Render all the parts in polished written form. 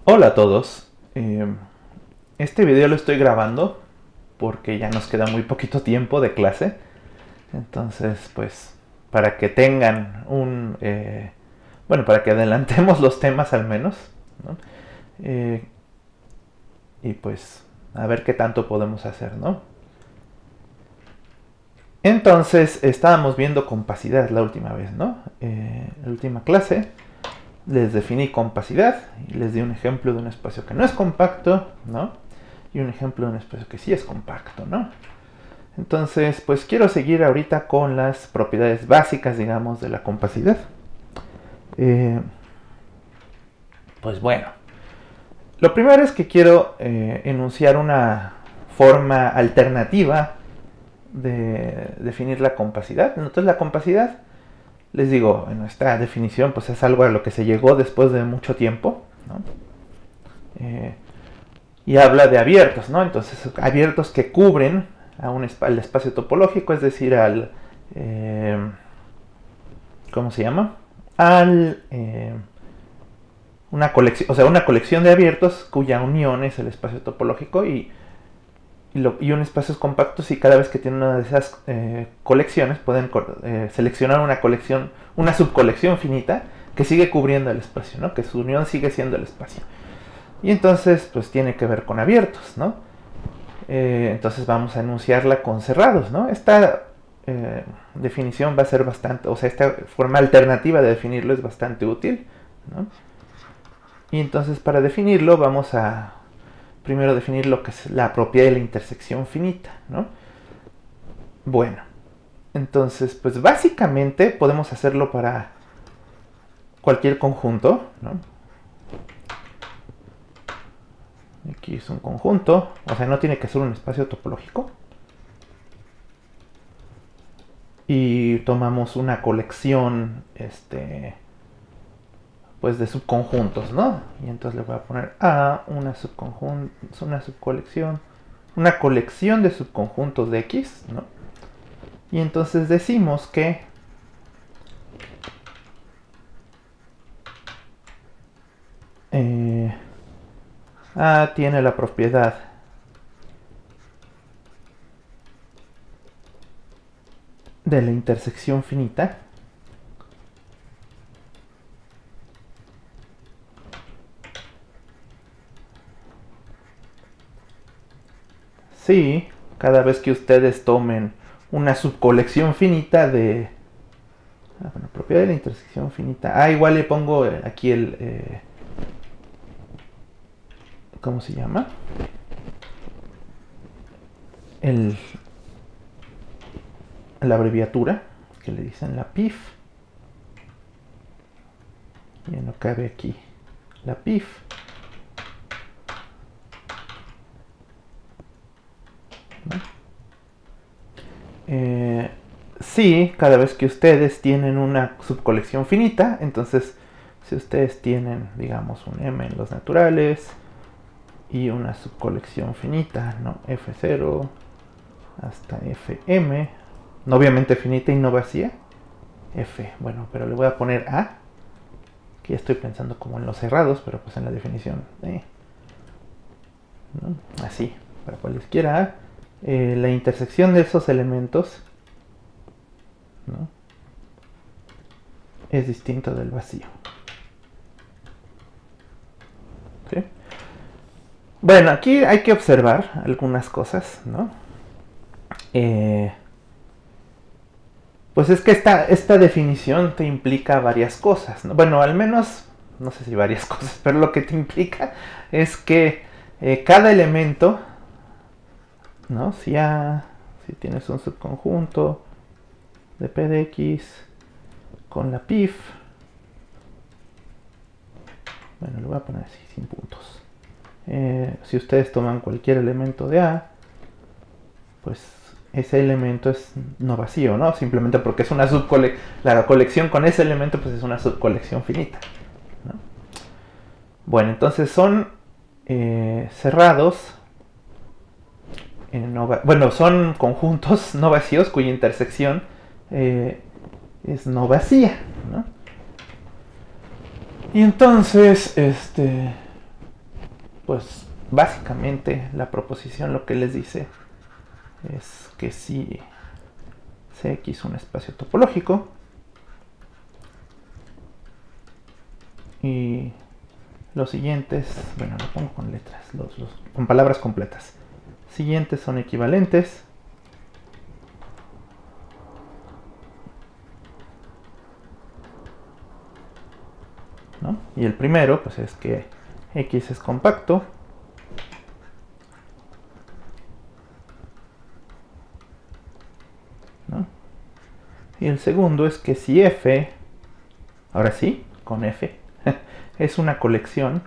Hola a todos. Este video lo estoy grabando porque ya nos queda muy poquito tiempo de clase. Entonces, pues, para que tengan bueno, para que adelantemos los temas al menos, ¿no? Y pues, a ver qué tanto podemos hacer, ¿no? Entonces, estábamos viendo compacidad la última vez, ¿no? La última clase les definí compacidad y les di un ejemplo de un espacio que no es compacto, ¿no? Y un ejemplo de un espacio que sí es compacto, ¿no? Entonces, pues quiero seguir ahorita con las propiedades básicas, digamos, de la compacidad. Pues bueno, lo primero es que quiero enunciar una forma alternativa de definir la compacidad. Entonces, la compacidad, les digo, en esta definición, pues es algo a lo que se llegó después de mucho tiempo, ¿no? Y habla de abiertos, ¿no? Entonces, abiertos que cubren al espacio topológico, es decir, al... ¿cómo se llama? Una colección, o sea, una colección de abiertos cuya unión es el espacio topológico y un espacio es compacto si cada vez que tienen una de esas colecciones pueden seleccionar una subcolección finita que sigue cubriendo el espacio, ¿no? Que su unión sigue siendo el espacio. Y entonces, pues tiene que ver con abiertos, ¿no? Entonces vamos a enunciarla con cerrados, ¿no? Esta definición va a ser bastante, o sea, esta forma alternativa de definirlo es bastante útil, ¿no? Y entonces para definirlo vamos a primero definir lo que es la propiedad de la intersección finita, ¿no? Bueno, entonces, pues básicamente podemos hacerlo para cualquier conjunto, ¿no? Aquí es un conjunto, o sea, no tiene que ser un espacio topológico. Y tomamos una colección, pues de subconjuntos, ¿no? Y entonces le voy a poner A, una subcolección, una colección de subconjuntos de X, ¿no? Y entonces decimos que A tiene la propiedad de la intersección finita si cada vez que ustedes tomen una subcolección finita de... bueno, propiedad de la intersección finita. Igual le pongo aquí el... ¿cómo se llama? La abreviatura que le dicen la PIF. Ya no cabe aquí la PIF. ¿No? Sí, cada vez que ustedes tienen una subcolección finita, entonces si ustedes tienen, digamos, un M en los naturales y una subcolección finita, ¿no? F0 hasta Fm, no obviamente finita y no vacía, F, bueno, pero le voy a poner A, que ya estoy pensando como en los cerrados, pero pues en la definición, ¿no? Así, para cualesquiera A, la intersección de esos elementos, ¿no? Es distinto del vacío. ¿Sí? Bueno, aquí hay que observar algunas cosas, ¿no? Pues es que esta definición te implica varias cosas, ¿no? Bueno, al menos, no sé si varias cosas, pero lo que te implica es que cada elemento, ¿no? Si tienes un subconjunto de P de X con la PIF, bueno, lo voy a poner así, sin puntos. Si ustedes toman cualquier elemento de A, pues ese elemento es no vacío, ¿no? Simplemente porque es una subcolección. La colección con ese elemento pues es una subcolección finita, ¿no? Bueno, entonces son cerrados. Bueno, son conjuntos no vacíos cuya intersección es no vacía, ¿no? Y entonces, pues básicamente la proposición lo que les dice es que si Cx es un espacio topológico y los siguientes, bueno, lo pongo con letras, con palabras completas. Siguientes son equivalentes. ¿No? Y el primero, pues es que X es compacto. ¿No? Y el segundo es que si F, ahora sí, con F, es una colección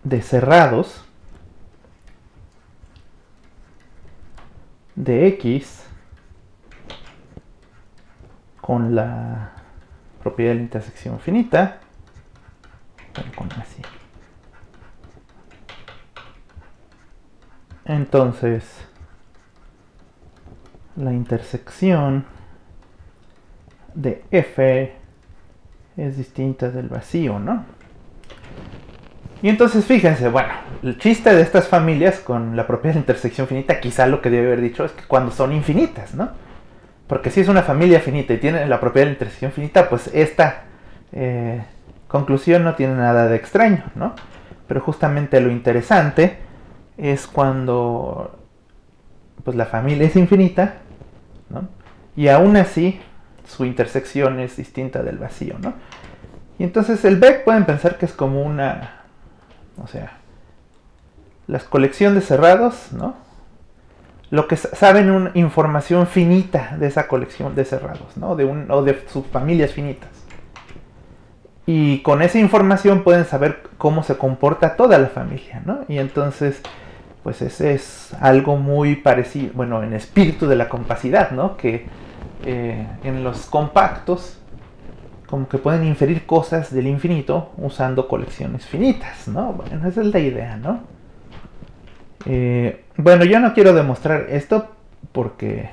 de cerrados de X con la propiedad de la intersección finita, con así. Entonces, la intersección de F es distinta del vacío, ¿no? Y entonces fíjense, bueno, el chiste de estas familias con la propiedad de intersección finita, quizá lo que debe haber dicho es que cuando son infinitas, ¿no? Porque si es una familia finita y tiene la propiedad de intersección finita, pues esta conclusión no tiene nada de extraño, ¿no? Pero justamente lo interesante es cuando pues la familia es infinita, ¿no? Y aún así su intersección es distinta del vacío, ¿no? Y entonces el Beck pueden pensar que es como una, o sea, la colección de cerrados, ¿no? Lo que saben una información finita de esa colección de cerrados, ¿no? O de subfamilias finitas. Y con esa información pueden saber cómo se comporta toda la familia, ¿no? Y entonces, pues ese es algo muy parecido, bueno, en espíritu de la compacidad, ¿no? Que en los compactos, como que pueden inferir cosas del infinito usando colecciones finitas, ¿no? Bueno, esa es la idea, ¿no? Bueno, yo no quiero demostrar esto porque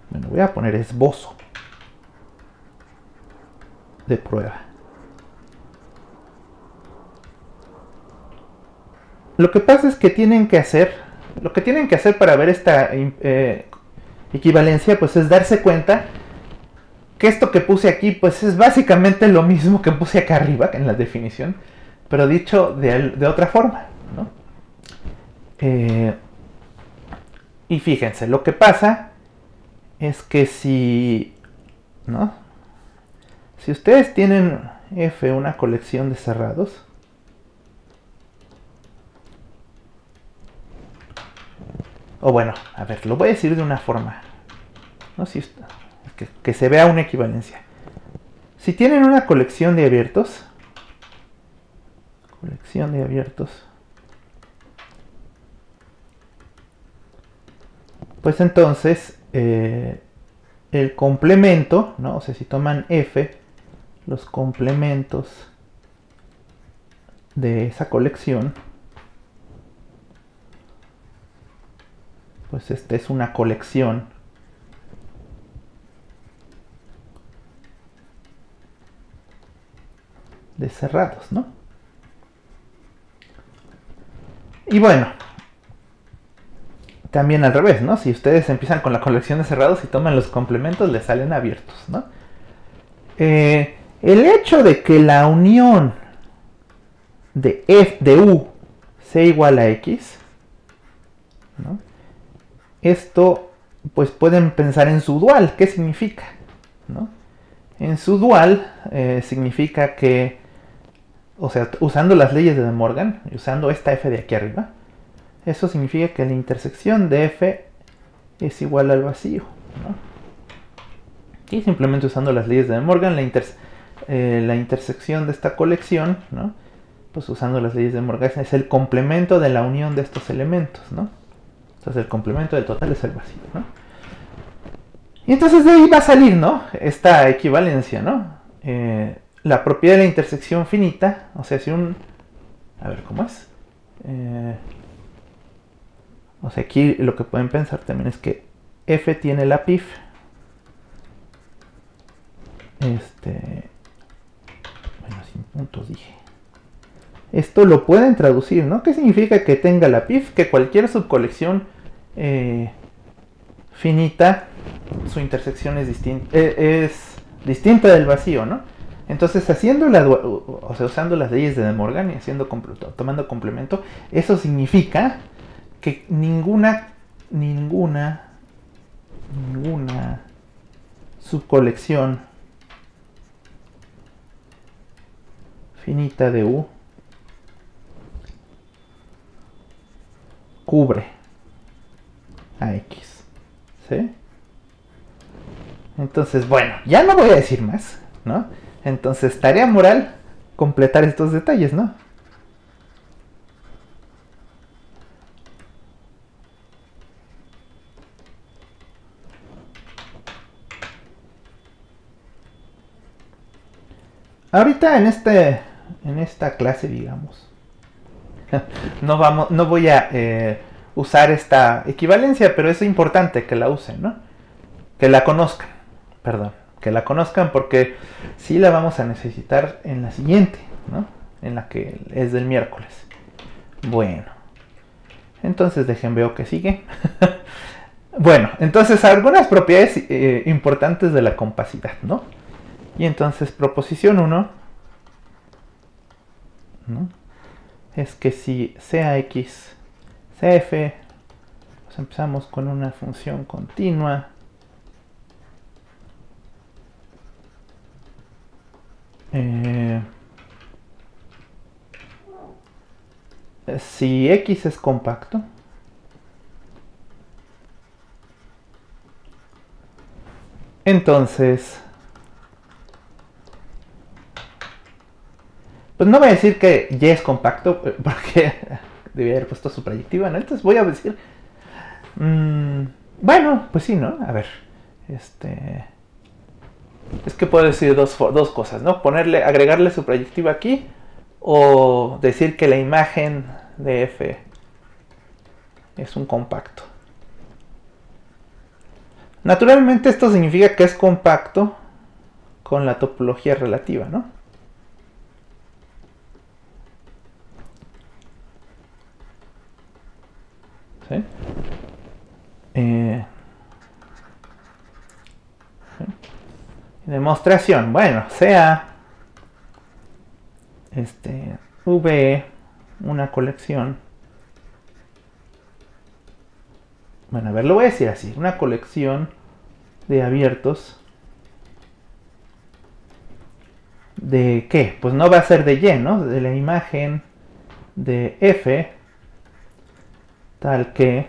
bueno, voy a poner esbozo de prueba. Lo que pasa es que lo que tienen que hacer para ver esta equivalencia, pues es darse cuenta que esto que puse aquí, pues es básicamente lo mismo que puse acá arriba en la definición, pero dicho de otra forma, ¿no? Y fíjense, lo que pasa es que si, ¿no? Si ustedes tienen F, una colección de cerrados, o bueno, a ver, lo voy a decir de una forma, ¿no? Que se vea una equivalencia. Si tienen una colección de abiertos, pues entonces el complemento, ¿no? O sea, si toman F, los complementos de esa colección, pues esta es una colección de cerrados, ¿no? Y bueno, también al revés, ¿no? Si ustedes empiezan con la colección de cerrados y toman los complementos, les salen abiertos, ¿no? El hecho de que la unión de U sea igual a X, ¿no? Esto, pues pueden pensar en su dual. ¿Qué significa? ¿No? En su dual significa que, o sea, usando las leyes de De Morgan, usando esta F de aquí arriba, eso significa que la intersección de F es igual al vacío, ¿no? Y simplemente usando las leyes de De Morgan, la intersección de esta colección, ¿no? Pues usando las leyes de De Morgan es el complemento de la unión de estos elementos, ¿no? Entonces el complemento del total es el vacío, ¿no? Y entonces de ahí va a salir, ¿no? Esta equivalencia, ¿no? La propiedad de la intersección finita, o sea, si un... A ver, ¿cómo es? O sea, aquí lo que pueden pensar también es que F tiene la PIF puntos dije. Esto lo pueden traducir, ¿no? ¿Qué significa que tenga la PIF? Que cualquier subcolección finita, su intersección es distinta del vacío, ¿no? Entonces, o sea, usando las leyes de De Morgan y tomando complemento, eso significa que ninguna subcolección finita de U cubre a X, ¿sí? Entonces, bueno, ya no voy a decir más, ¿no? Entonces, tarea moral, completar estos detalles, ¿no? Ahorita en esta clase, digamos, no voy a usar esta equivalencia, pero es importante que la usen, ¿no? Que la conozcan, perdón, que la conozcan porque sí la vamos a necesitar en la siguiente, ¿no? En la que es del miércoles. Bueno, entonces veo que sigue. Bueno, entonces algunas propiedades importantes de la compacidad, ¿no? Y entonces proposición 1, ¿no? Es que si sea X, sea F, pues empezamos con una función continua. Si X es compacto, entonces, pues no voy a decir que Y es compacto, porque debía haber puesto su proyectiva, ¿no? Entonces voy a decir, bueno, pues sí, ¿no? A ver, es que puedo decir dos cosas, ¿no? Agregarle su proyectiva aquí, o decir que la imagen de F es un compacto. Naturalmente esto significa que es compacto con la topología relativa, ¿no? ¿Sí? Demostración, bueno, sea V una colección. Bueno, a ver, lo voy a decir así, una colección de abiertos. ¿De qué? Pues no va a ser de Y, ¿no? De la imagen de F, tal que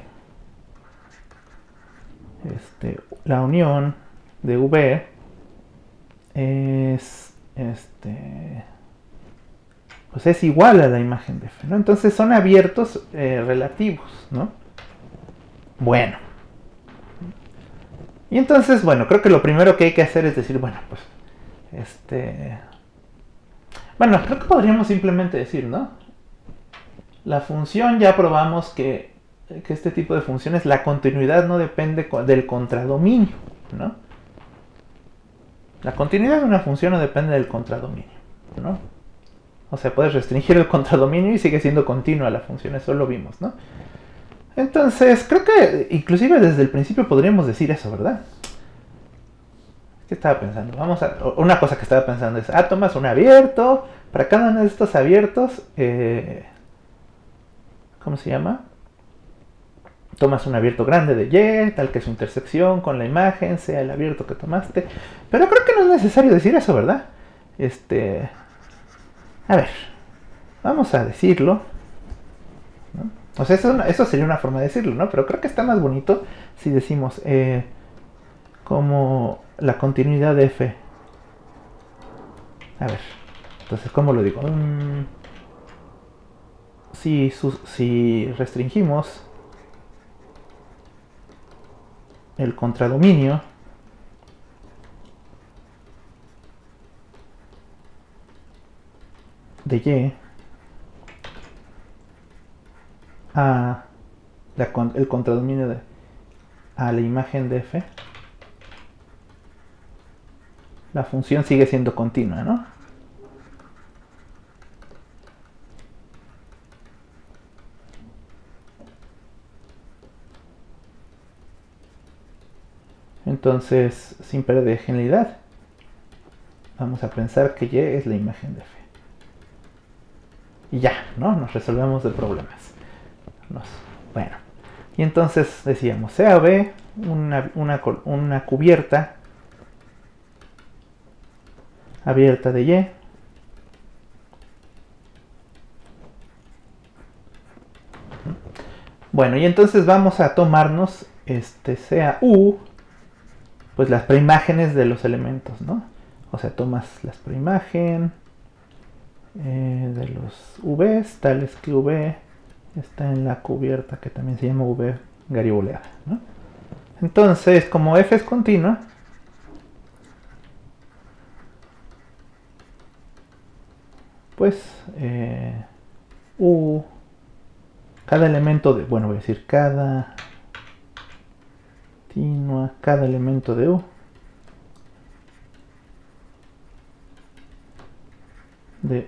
la unión de V es pues es igual a la imagen de F, ¿no? Entonces son abiertos relativos, ¿no? Bueno. Y entonces, bueno, creo que lo primero que hay que hacer es decir, bueno, pues bueno, creo que podríamos simplemente decir, ¿no? La función, ya probamos que este tipo de funciones, la continuidad no depende del contradominio, ¿no? La continuidad de una función no depende del contradominio, ¿no? O sea, puedes restringir el contradominio y sigue siendo continua la función, eso lo vimos, ¿no? Entonces, creo que inclusive desde el principio podríamos decir eso, ¿verdad? ¿Qué estaba pensando? Una cosa que estaba pensando es, tomas un abierto, para cada uno de estos abiertos, ¿cómo se llama? Tomas un abierto grande de Y, tal que su intersección con la imagen sea el abierto que tomaste. Pero creo que no es necesario decir eso, ¿verdad? A ver, vamos a decirlo, ¿no? O sea, eso sería una forma de decirlo, ¿no? Pero creo que está más bonito si decimos como la continuidad de F. A ver, entonces, ¿cómo lo digo? Si restringimos el contradominio de Y a el contradominio a la imagen de F, la función sigue siendo continua, ¿no? Entonces, sin perder genialidad, vamos a pensar que Y es la imagen de F. Y ya, ¿no? Nos resolvemos de problemas. Bueno, y entonces decíamos, sea B una cubierta abierta de Y. Bueno, y entonces vamos a tomarnos sea U, pues las preimágenes de los elementos, ¿no? O sea, tomas las preimagen de los V's, tales que V está en la cubierta que también se llama V gariboleada, ¿no? Entonces, como F es continua, pues U, cada elemento de, bueno, voy a decir cada elemento de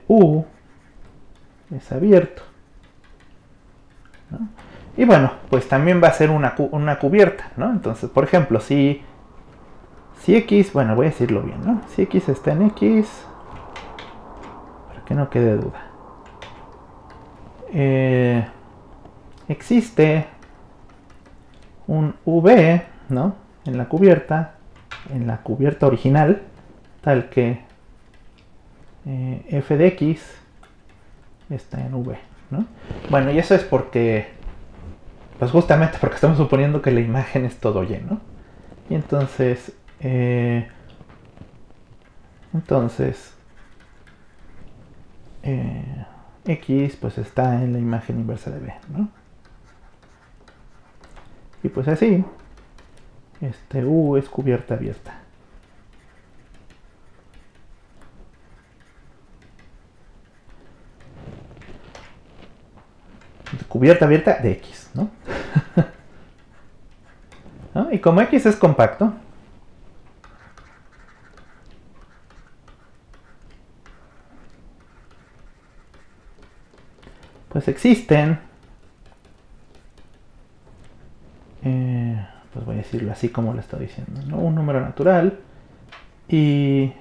U es abierto, ¿no? Y bueno, pues también va a ser una cubierta, ¿no? Entonces, por ejemplo, si X, bueno, voy a decirlo bien, ¿no? Si X está en X, para que no quede duda, existe un V, ¿no? En la cubierta original, tal que F de X está en V, ¿no? Bueno, y eso es porque, pues justamente porque estamos suponiendo que la imagen es todo Y, ¿no? Y entonces, X pues está en la imagen inversa de B, ¿no? Y pues así, U es cubierta abierta. Cubierta abierta de X, ¿no? ¿No? Y como X es compacto, pues existen, pues voy a decirlo así como lo estoy diciendo, ¿no? Un número natural y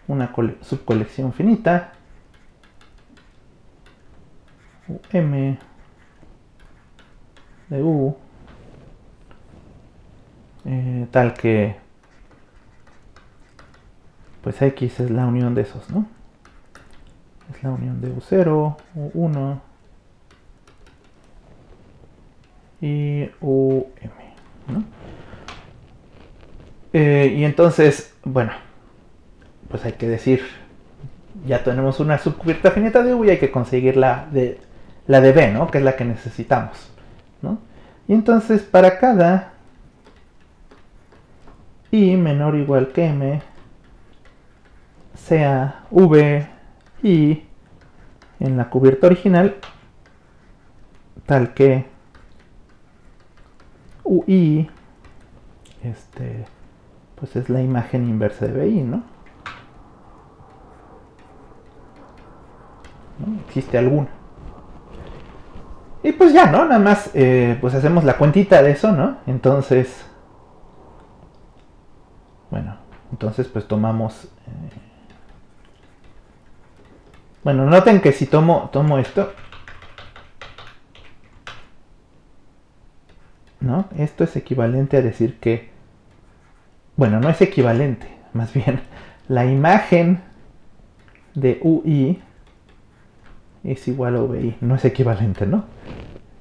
una subcolección finita, M de U, tal que pues X es la unión de esos, ¿no? Es la unión de U0, U1 y UM, ¿no? Y entonces, bueno, pues hay que decir, ya tenemos una subcubierta finita de U y hay que conseguir la de B, ¿no? Que es la que necesitamos, ¿no? Y entonces para cada I menor o igual que M, sea V I en la cubierta original, tal que UI pues es la imagen inversa de BI, ¿no? ¿No? Existe alguna. Y pues ya, ¿no? Nada más pues hacemos la cuentita de eso, ¿no? Entonces, bueno, entonces pues tomamos... bueno, noten que si tomo esto, ¿no? Esto es equivalente a decir que... bueno, no es equivalente, más bien la imagen de UI es igual a VI, no es equivalente, ¿no?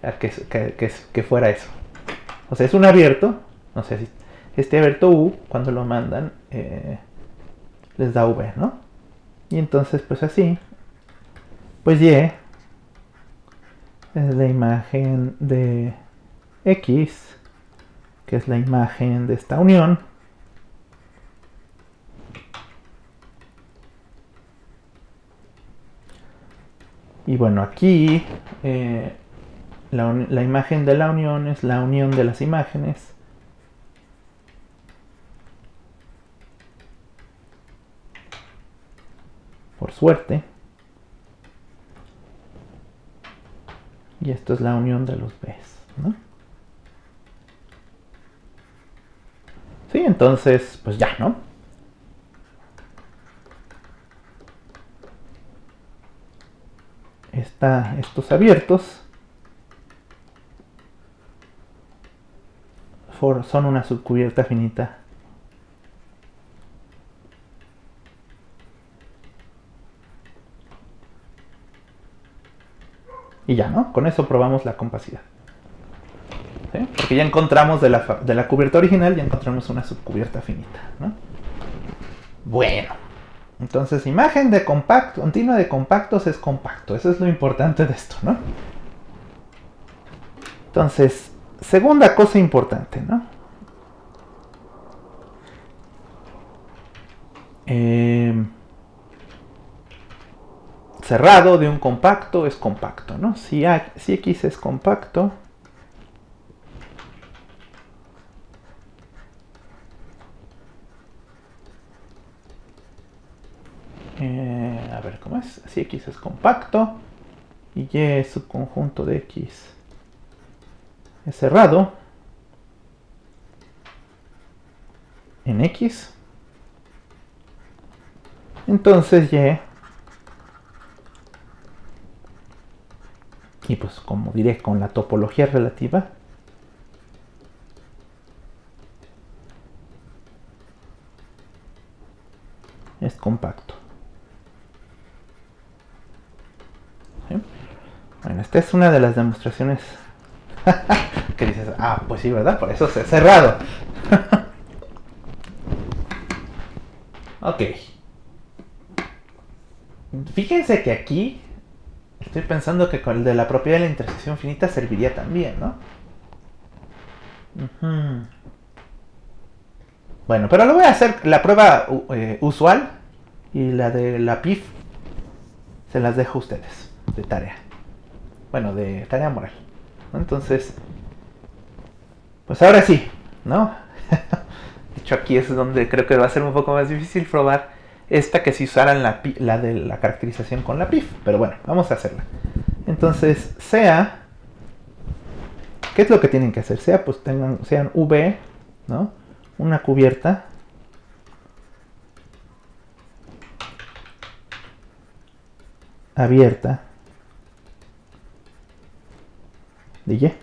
A que fuera eso. O sea, es un abierto, no sé si este abierto U, cuando lo mandan, les da V, ¿no? Y entonces, pues así, pues Y es la imagen de X, que es la imagen de esta unión. Y bueno, aquí la imagen de la unión es la unión de las imágenes. Por suerte. Y esto es la unión de los B's, ¿no? ¿Sí? Entonces, pues ya, ¿no? Estos abiertos son una subcubierta finita. Y ya, ¿no? Con eso probamos la compacidad. ¿Sí? Porque ya encontramos de la cubierta original, ya encontramos una subcubierta finita, ¿no? Bueno, entonces imagen de compacto, continua de compactos es compacto. Eso es lo importante de esto, ¿no? Entonces, segunda cosa importante, ¿no? Cerrado de un compacto es compacto, ¿no? Si X es compacto, a ver, ¿cómo es? Si X es compacto y Y subconjunto de X es cerrado en X, entonces y pues como diré con la topología relativa, es compacto. ¿Sí? Bueno, esta es una de las demostraciones que dices, ah, pues sí, ¿verdad? Por eso es cerrado. Ok. Fíjense que aquí estoy pensando que con el de la propiedad de la intersección finita serviría también, ¿no? Bueno, pero lo voy a hacer la prueba usual y la de la PIF se las dejo a ustedes de tarea. Bueno, de tarea moral, ¿no? Entonces, pues ahora sí, ¿no? De hecho, aquí es donde creo que va a ser un poco más difícil probar esta que si usaran la de la caracterización con la PIF. Pero bueno, vamos a hacerla. Entonces, sea, ¿qué es lo que tienen que hacer? Pues sean V, ¿no? Una cubierta abierta de Y.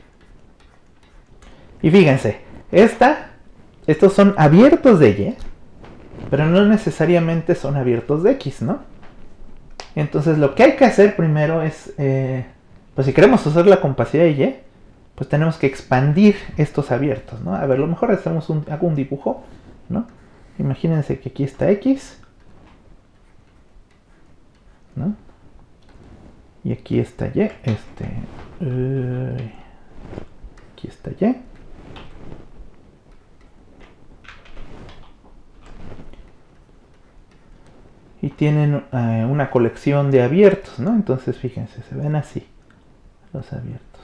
Y fíjense, estos son abiertos de Y, pero no necesariamente son abiertos de X, ¿no? Entonces lo que hay que hacer primero es, pues si queremos usar la compacidad de Y, pues tenemos que expandir estos abiertos, ¿no? A ver, lo mejor hago un dibujo, ¿no? Imagínense que aquí está X, ¿no? Y aquí está Y, aquí está Y. Y tienen una colección de abiertos, ¿no? Entonces fíjense, se ven así los abiertos.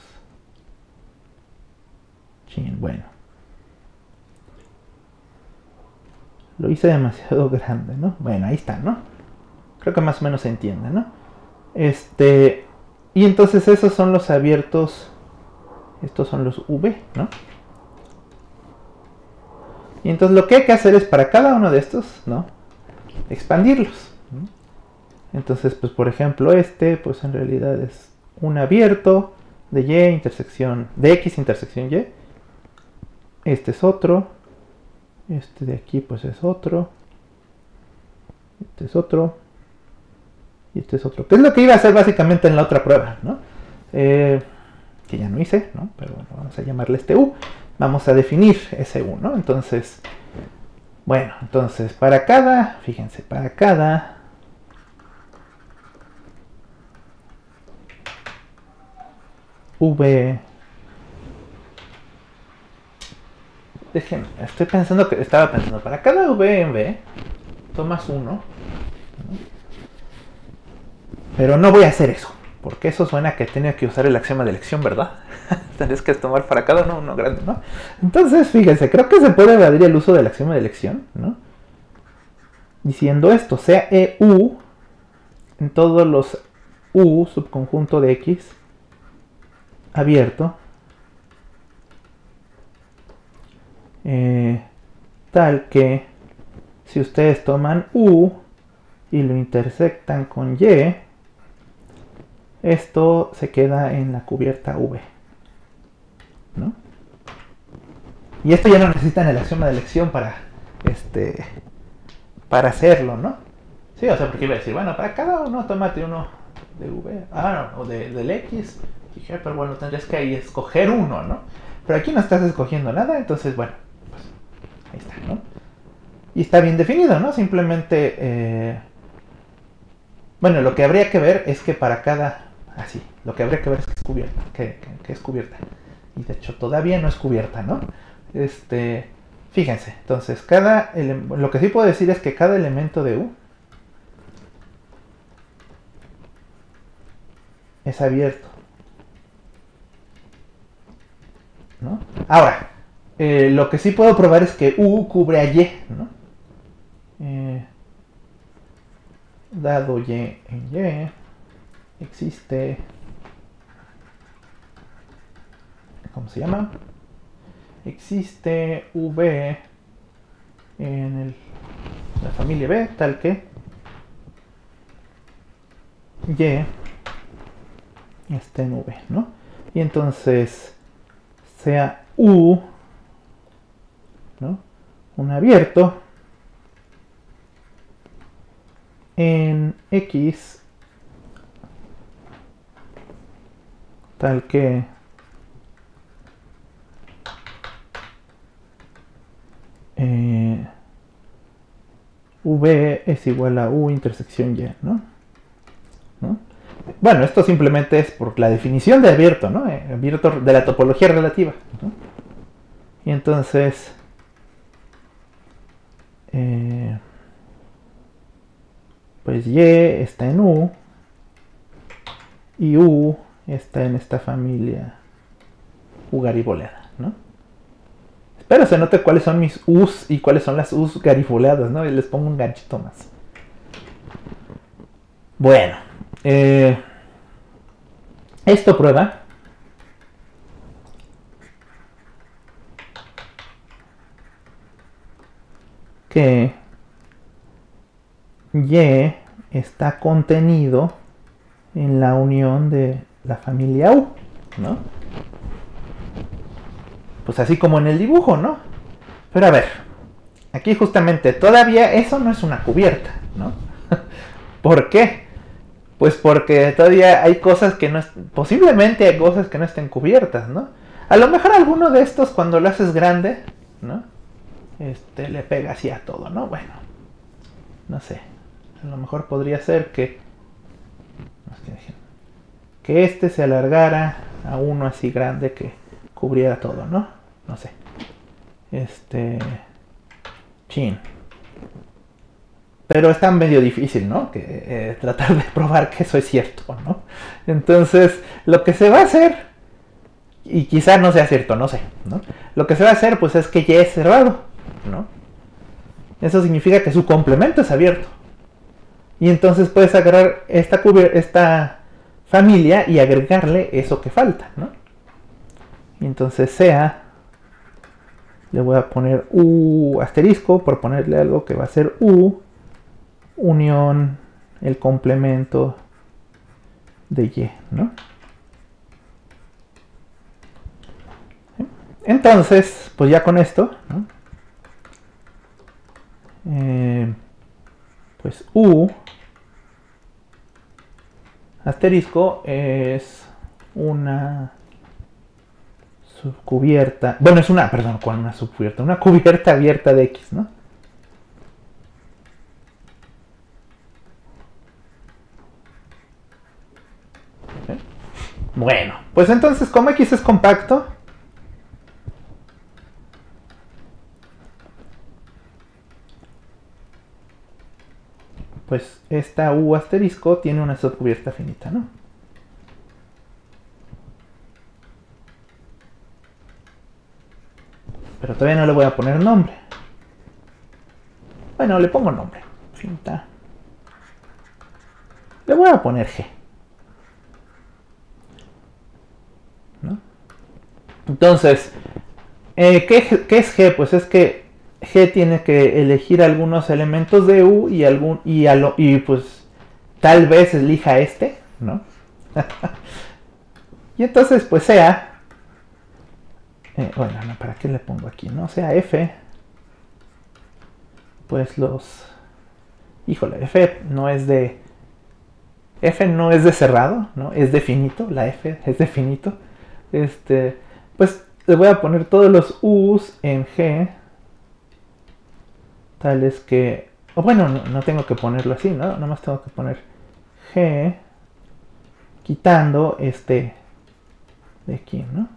Chin, bueno. Lo hice demasiado grande, ¿no? Bueno, ahí está, ¿no? Creo que más o menos se entiende, ¿no? Y entonces esos son los abiertos. Estos son los V, ¿no? Y entonces lo que hay que hacer es para cada uno de estos, ¿no? Expandirlos, ¿no? Entonces, pues por ejemplo, pues en realidad es un abierto de Y intersección, de X intersección Y. Este es otro. Este de aquí pues es otro. Este es otro. Y este es otro. Que es lo que iba a hacer básicamente en la otra prueba, ¿no? Que ya no hice, ¿no? Pero bueno, vamos a llamarle U. Vamos a definir ese U, ¿no? Entonces, bueno, entonces para cada, fíjense, para cada V. Déjenme, estaba pensando, para cada V en V, tomas uno, ¿no? Pero no voy a hacer eso, porque eso suena que tenía que usar el axioma de elección, ¿verdad? Tendrías que tomar para cada uno grande, ¿no? Entonces, fíjense, creo que se puede evadir el uso del axioma de elección, ¿no? Diciendo esto, sea EU en todos los U subconjunto de X abierto, tal que si ustedes toman U y lo intersectan con Y, esto se queda en la cubierta V, ¿no? Y esto ya no necesitan el axioma de elección para hacerlo, ¿no? Sí, o sea, porque iba a decir, bueno, para cada uno tómate uno de V, no, o del X. Dije, pero bueno, tendrías que ahí escoger uno, ¿no? Pero aquí no estás escogiendo nada, entonces, bueno, pues ahí está, ¿no? Y está bien definido, ¿no? Simplemente, bueno, lo que habría que ver es que para cada, así, lo que habría que ver es que es cubierta, que es cubierta. Y de hecho todavía no es cubierta, ¿no? Fíjense, entonces, lo que sí puedo decir es que cada elemento de U es abierto, ¿no? Ahora, lo que sí puedo probar es que U cubre a Y, ¿no? Dado Y en Y, existe, ¿cómo se llama? Existe V en la familia B, tal que Y está en V, ¿no? Y entonces sea U, ¿no? Un abierto en X tal que V es igual a U intersección Y, ¿no? Bueno, esto simplemente es por la definición de abierto, ¿no? Abierto de la topología relativa, ¿no? Y entonces pues Y está en U y U está en esta familia U gariboleada, ¿no? Espero se note cuáles son mis U's y cuáles son las U's gariboleadas, ¿no? Y les pongo un ganchito más. Bueno, esto prueba que Y está contenido en la unión de la familia U, ¿no? Pues así como en el dibujo, ¿no? Pero a ver, aquí justamente todavía eso no es una cubierta, ¿no? ¿Por qué? Pues porque todavía hay cosas que no... Posiblemente hay cosas que no estén cubiertas, ¿no? A lo mejor alguno de estos cuando lo haces grande, ¿no? Le pega así a todo, ¿no? Bueno, no sé. A lo mejor podría ser que se alargara a uno así grande que cubriera todo, ¿no? No sé. Chin. Pero está medio difícil, ¿no? Que tratar de probar que eso es cierto, ¿no? Entonces, lo que se va a hacer, y quizás no sea cierto, no sé, ¿no? Lo que se va a hacer, pues es que Y es cerrado, ¿no? Eso significa que su complemento es abierto. Y entonces puedes agarrar esta familia y agregarle eso que falta, ¿no? Y entonces sea, le voy a poner U asterisco por ponerle algo que va a ser U unión el complemento de Y, ¿no? Entonces, pues ya con esto, ¿no? Pues U asterisco es una subcubierta, bueno, es una, perdón, ¿cuál una subcubierta? Una cubierta abierta de X, ¿no? ¿Sí? Bueno, pues entonces como X es compacto, pues esta U asterisco tiene una subcubierta finita, ¿no? Pero todavía no le voy a poner nombre. Bueno, le pongo nombre. Finita. Le voy a poner G, ¿no? Entonces, ¿qué es G? Pues es que G tiene que elegir algunos elementos de U y pues tal vez elija este, ¿no? Y entonces pues sea, bueno, no, ¿para qué le pongo aquí? No, sea F, pues híjole, F no es de cerrado, ¿no? Es de finito, la F es de finito. Pues le voy a poner todos los U's en G, tales que, bueno, no tengo que ponerlo así, ¿no? Nada más tengo que poner G, quitando este de aquí, ¿no?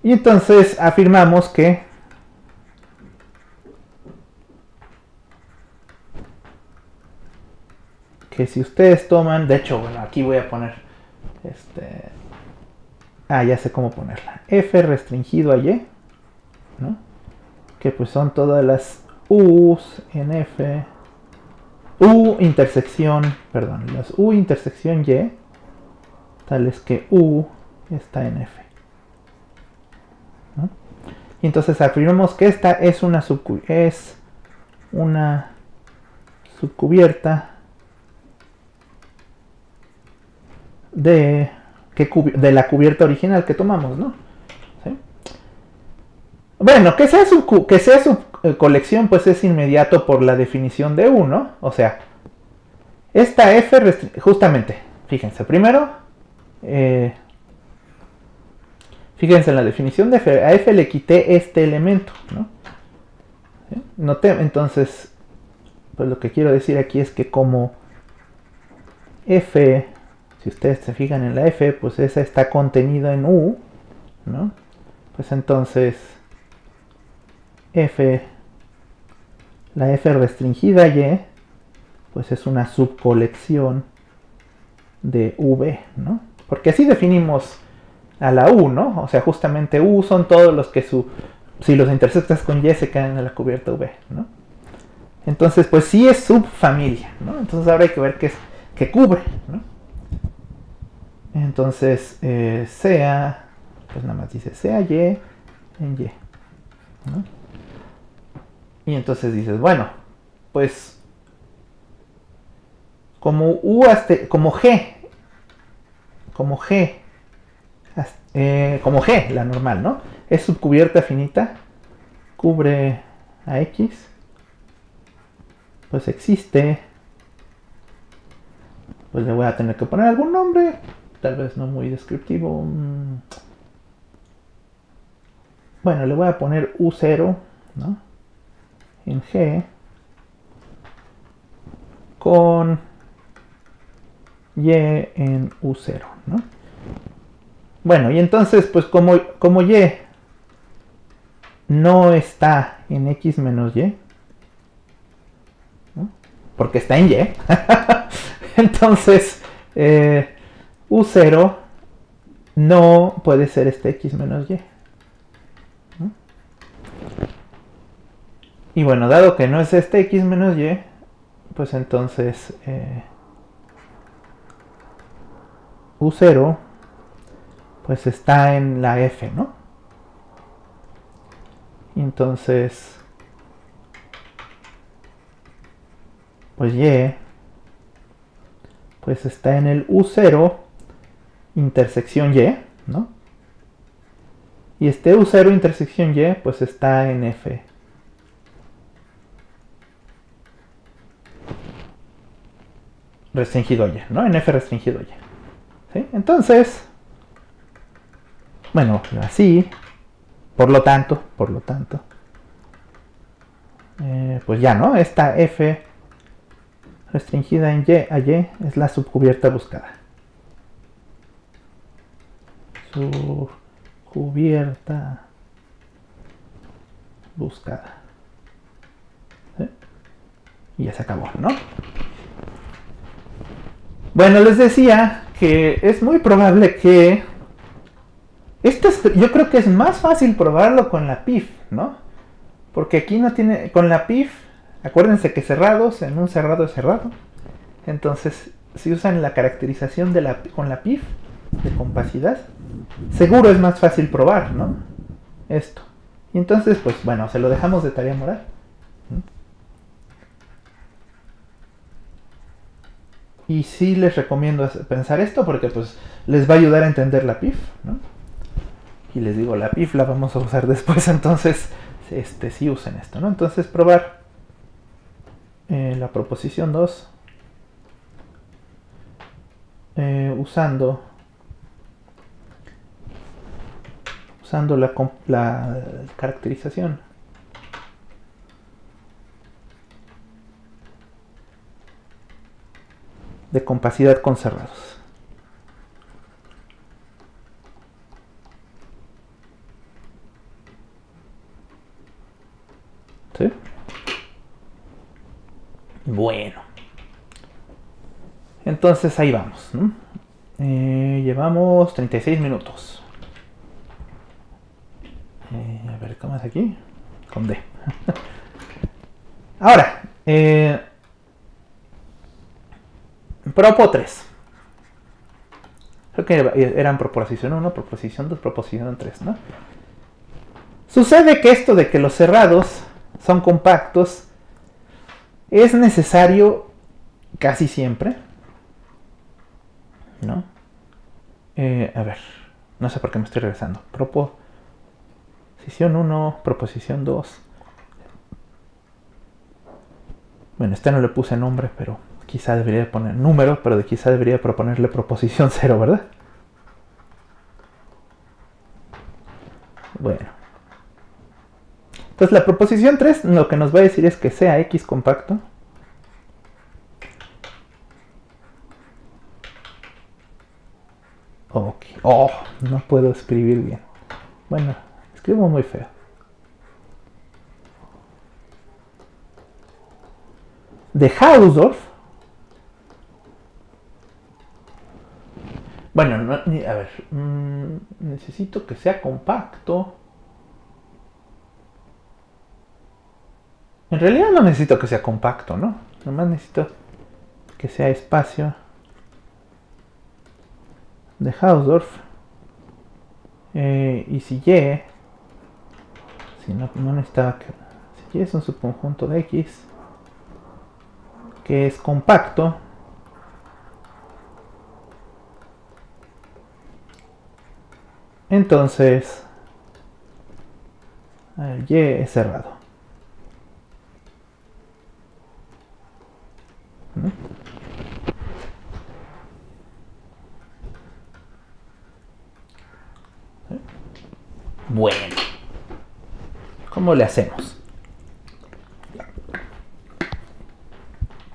Y entonces afirmamos que si ustedes toman, de hecho, bueno, aquí voy a poner ya sé cómo ponerla, F restringido a Y, ¿no? Que pues son todas las U's en F, las U intersección Y, tales que U está en F, ¿no? Y entonces afirmamos que esta es una subcubierta de la cubierta original que tomamos, ¿no? ¿Sí? Bueno, que sea su colección, pues es inmediato por la definición de U, ¿no? O sea, esta F, justamente, fíjense, primero, fíjense en la definición de F, a F le quité este elemento, ¿no? ¿Sí? Entonces, pues lo que quiero decir aquí es que como F, si ustedes se fijan en la F, pues esa está contenida en U, ¿no? Pues entonces la F restringida Y, pues es una subcolección de V, ¿no? Porque así definimos a la U, ¿no? O sea, justamente U son todos los que si los intersectas con Y se quedan en la cubierta V, ¿no? Entonces, pues sí es subfamilia, ¿no? Entonces ahora hay que ver qué cubre, ¿no? Entonces, sea, pues nada más dice sea Y en Y, ¿no? Y entonces dices, bueno, pues como G, la normal, ¿no? Es subcubierta finita, cubre a X, pues existe, pues le voy a tener que poner algún nombre, tal vez no muy descriptivo. Bueno, le voy a poner U0, ¿no? En G, con Y en U0, ¿no? Bueno, y entonces, pues como Y no está en X menos Y, ¿no? Porque está en Y, entonces U0 no puede ser este X menos Y, ¿no? Y bueno, dado que no es este X menos Y, pues entonces U0 pues está en la F, ¿no? Y entonces pues Y pues está en el U0 intersección Y, ¿no? Y este U0 intersección Y pues está en F restringido Y, ¿no? En F restringido Y, ¿sí? Entonces, bueno, así, por lo tanto, pues ya, ¿no? Esta F restringida en Y a Y es la subcubierta buscada. Subcubierta buscada. ¿Sí? Y ya se acabó, ¿no? Bueno, les decía que es muy probable que yo creo que es más fácil probarlo con la PIF, ¿no? Porque aquí no tiene, con la PIF, acuérdense que cerrados, en un cerrado es cerrado. Entonces, si usan la caracterización con la PIF de compacidad, seguro es más fácil probar, ¿no? Esto. Y entonces, pues bueno, se lo dejamos de tarea moral. Y sí les recomiendo pensar esto porque pues les va a ayudar a entender la PIF, ¿no? Y les digo, la PIF la vamos a usar después, entonces sí usen esto, ¿no? Entonces probar la proposición 2 usando la caracterización de compacidad con cerrados. ¿Sí? Bueno. Entonces ahí vamos, ¿no? Llevamos 36 minutos. A ver, ¿cómo es aquí? Con D. Ahora, Propo 3. Creo que eran proposición 1, proposición 2, proposición 3, ¿no? Sucede que esto de que los cerrados son compactos es necesario casi siempre, ¿no? A ver, no sé por qué me estoy regresando. Proposición 1, proposición 2. Bueno, no le puse nombre, pero quizá debería poner número, pero quizá debería proponerle proposición 0, ¿verdad? Bueno. Entonces la proposición 3 lo que nos va a decir es que sea X compacto. Ok. Oh, no puedo escribir bien. Bueno, escribo muy feo. De Hausdorff. Bueno, a ver. Necesito que sea compacto. En realidad no necesito que sea compacto, ¿no? Nomás necesito que sea espacio de Hausdorff. Y si Y, si no necesitaba que... Si Y es un subconjunto de X que es compacto, entonces el Y es cerrado. ¿No? Bueno, ¿cómo le hacemos?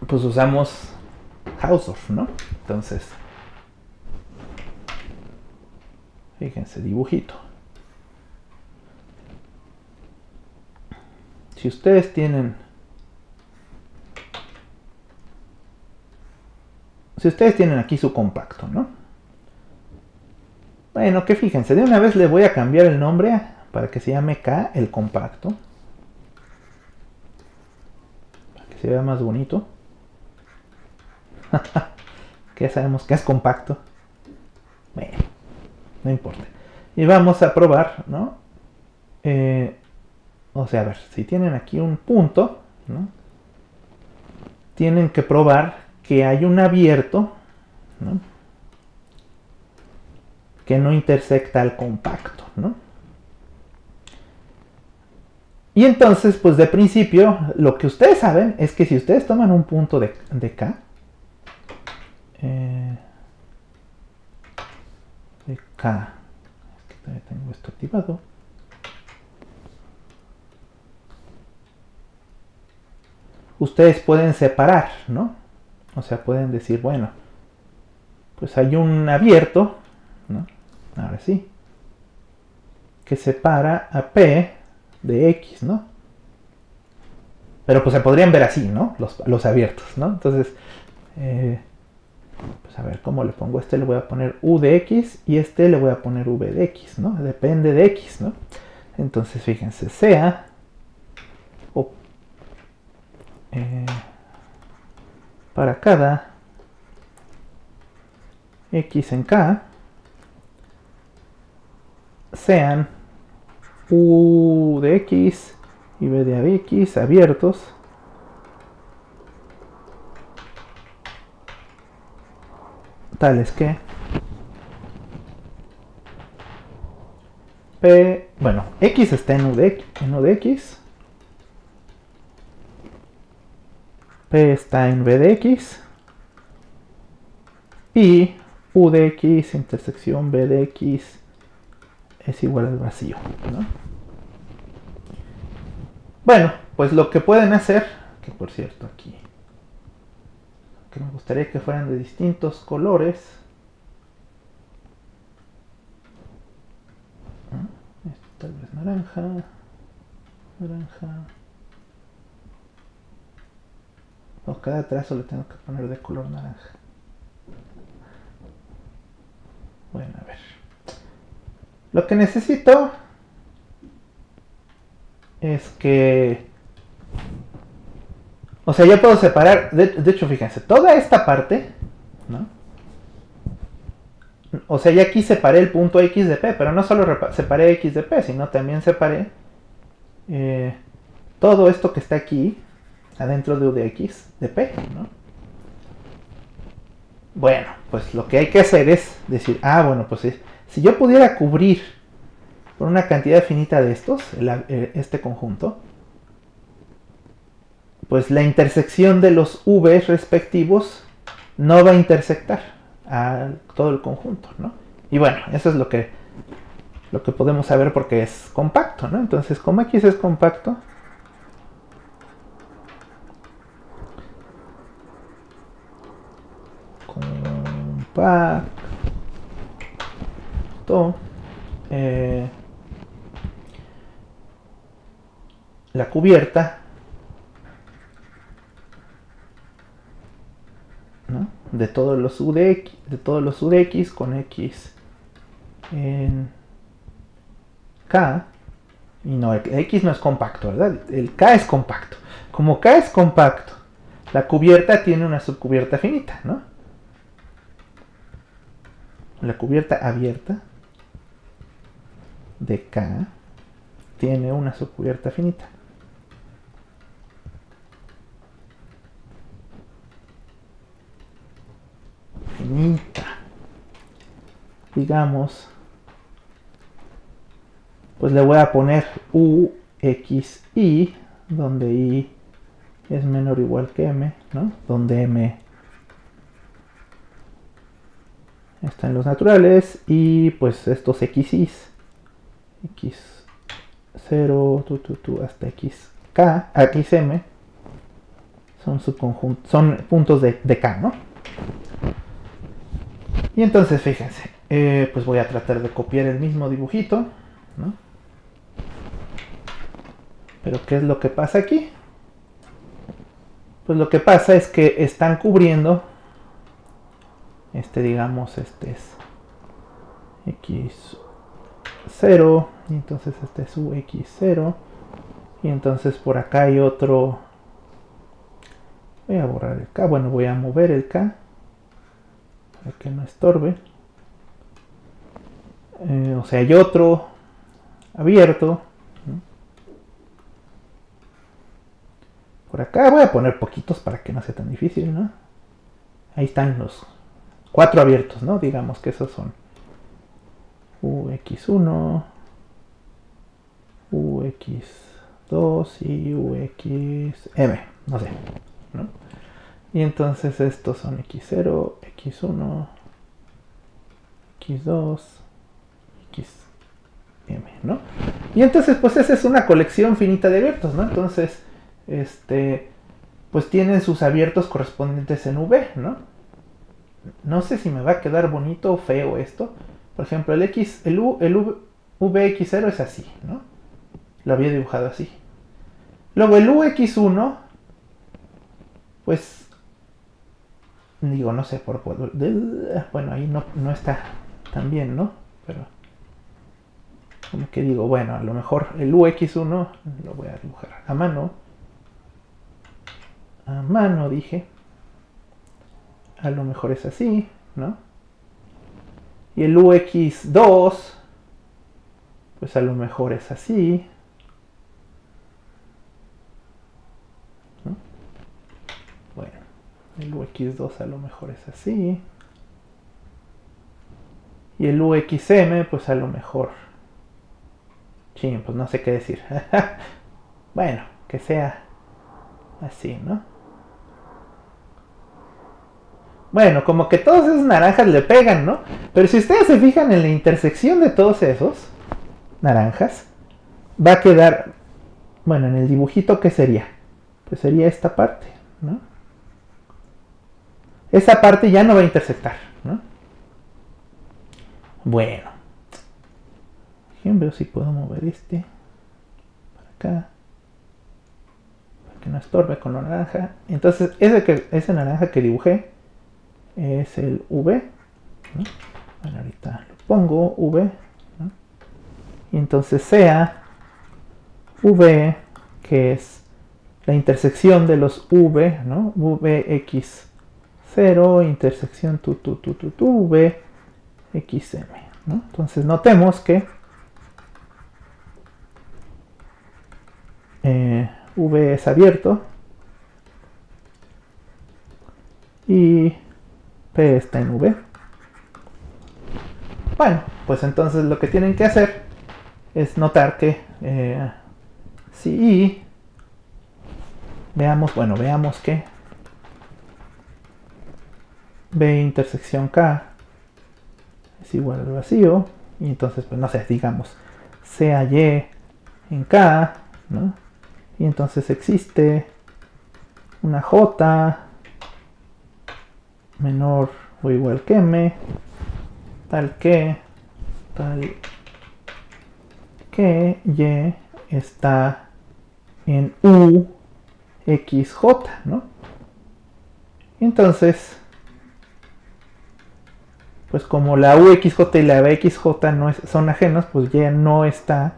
Pues usamos Hausdorff, ¿no? Entonces, fíjense, dibujito. Si ustedes tienen aquí su compacto, ¿no? Bueno, que fíjense, de una vez le voy a cambiar el nombre para que se llame K, el compacto. Para que se vea más bonito. Que ya sabemos que es compacto. Bueno, no importa. Y vamos a probar, ¿no? O sea, a ver, si tienen aquí un punto, ¿no? Tienen que probar que hay un abierto, ¿no? Que no intersecta al compacto, ¿no? Y entonces, pues de principio, lo que ustedes saben es que si ustedes toman un punto de K, de K, es que todavía tengo esto activado, ustedes pueden separar, ¿no? O sea, pueden decir, bueno, pues hay un abierto, ¿no? Ahora sí, que separa a P de X, ¿no? Pero pues se podrían ver así, ¿no? Los abiertos, ¿no? Entonces, pues a ver, ¿cómo le pongo? Este le voy a poner U de X y este le voy a poner V de X, ¿no? Depende de X, ¿no? Entonces, fíjense, sea para cada X en K, sean U de X y B de X abiertos tales que P, bueno, X está en U de X, P está en B de X y U de X intersección B de X es igual al vacío, ¿no? Bueno, pues lo que pueden hacer, que por cierto aquí, que me gustaría que fueran de distintos colores, tal vez naranja, o cada trazo le tengo que poner de color naranja. Bueno, a ver. Lo que necesito es que... O sea, yo puedo separar... De hecho, fíjense, toda esta parte, ¿no? O sea, ya aquí separé el punto X de P, pero no solo separé X de P, sino también separé todo esto que está aquí, adentro de U de X de P, ¿no? Bueno, pues lo que hay que hacer es decir, bueno, pues si yo pudiera cubrir por una cantidad finita de estos, este conjunto, pues la intersección de los V respectivos no va a intersectar a todo el conjunto, ¿no? Y bueno, eso es lo que podemos saber porque es compacto, ¿no? Entonces, como X es compacto, la cubierta, ¿no? de todos los U de X con X en K, y no, el X no es compacto, ¿verdad? El K es compacto. Como K es compacto, la cubierta tiene una subcubierta finita, ¿no? La cubierta abierta de K tiene una subcubierta finita. Digamos, pues le voy a poner U, X, Y, donde Y es menor o igual que M, ¿no? Donde M está en los naturales y pues estos XYs, X0, hasta XK, XM, son subconjuntos, son puntos de K, ¿no? Y entonces, fíjense, pues voy a tratar de copiar el mismo dibujito, ¿no? Pero ¿qué es lo que pasa aquí? Pues lo que pasa es que están cubriendo, digamos, este es X0, y entonces este es UX0, y entonces por acá hay otro, voy a borrar el K, bueno, voy a mover el K, para que no estorbe, o sea, hay otro abierto, ¿no? Por acá voy a poner poquitos para que no sea tan difícil, ¿no? Ahí están los 4 abiertos, ¿no? Digamos que esos son UX1, UX2 y UXM, no sé, ¿no? Y entonces estos son X0, X1, X2, XM, ¿no? Y entonces pues esa es una colección finita de abiertos, ¿no? Entonces, pues tienen sus abiertos correspondientes en V, ¿no? No sé si me va a quedar bonito o feo esto. Por ejemplo, el VX0 es así, ¿no? Lo había dibujado así. Luego el UX1, pues, digo, no sé, bueno, ahí no está tan bien, ¿no? Pero, como que digo, bueno, a lo mejor el UX1 lo voy a dibujar a mano. A mano, dije. A lo mejor es así, ¿no? Y el UX2, pues a lo mejor es así, ¿no? Bueno, el UX2 a lo mejor es así. Y el UXM, pues a lo mejor... Chin, pues no sé qué decir. Bueno, que sea así, ¿no? Bueno, como que todos esos naranjas le pegan, ¿no? Pero si ustedes se fijan en la intersección de todos esos naranjas, va a quedar... Bueno, en el dibujito, ¿qué sería? Pues sería esta parte, ¿no? Esa parte ya no va a intersectar, ¿no? Bueno. Veo si puedo mover este para acá, para que no estorbe con la naranja. Entonces ese naranja que dibujé es el V, ¿no? Bueno, ahorita lo pongo V, ¿no? Y entonces sea V, que es la intersección de los V, ¿no? VX0, intersección VXM, ¿no? Entonces notemos que V es abierto y P está en V. Bueno, pues entonces lo que tienen que hacer es notar que si I, veamos que B intersección K es igual al vacío, y entonces, pues no sé, digamos, sea Y en K, ¿no? Y entonces existe una J menor o igual que M, tal que Y está en UXJ, ¿no? Entonces, pues como la UXJ y la BXJ no son ajenos, pues Y no está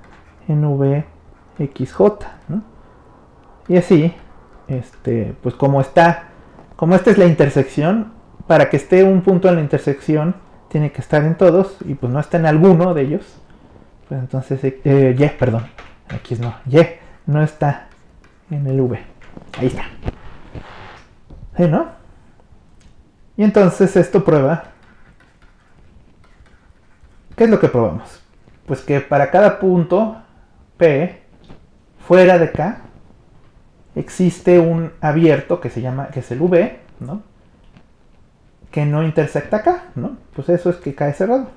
en VXJ, ¿no? Y así, pues como esta es la intersección, para que esté un punto en la intersección, tiene que estar en todos, y pues no está en alguno de ellos. Pues entonces, Y, perdón, X no, Y no está en el V. Ahí está. ¿Sí, no? Y entonces esto prueba. ¿Qué es lo que probamos? Pues que para cada punto P fuera de K existe un abierto que es el V, ¿no? Que no intersecta K, ¿no? Pues eso es que K es cerrado.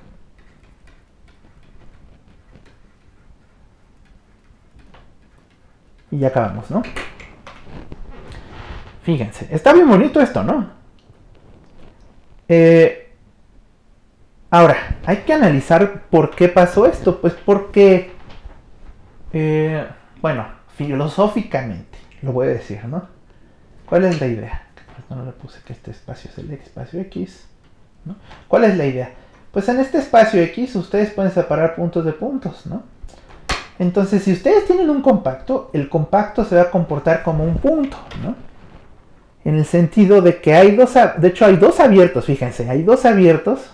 Y ya acabamos, ¿no? Fíjense, está bien bonito esto, ¿no? Ahora, hay que analizar por qué pasó esto. Pues porque, bueno, filosóficamente, lo voy a decir, ¿no? ¿Cuál es la idea? No le puse que este espacio es el espacio X, ¿no? ¿Cuál es la idea? Pues en este espacio X ustedes pueden separar puntos de puntos, ¿no? Entonces, si ustedes tienen un compacto, el compacto se va a comportar como un punto, ¿no? En el sentido de que hay dos abiertos, fíjense, hay dos abiertos,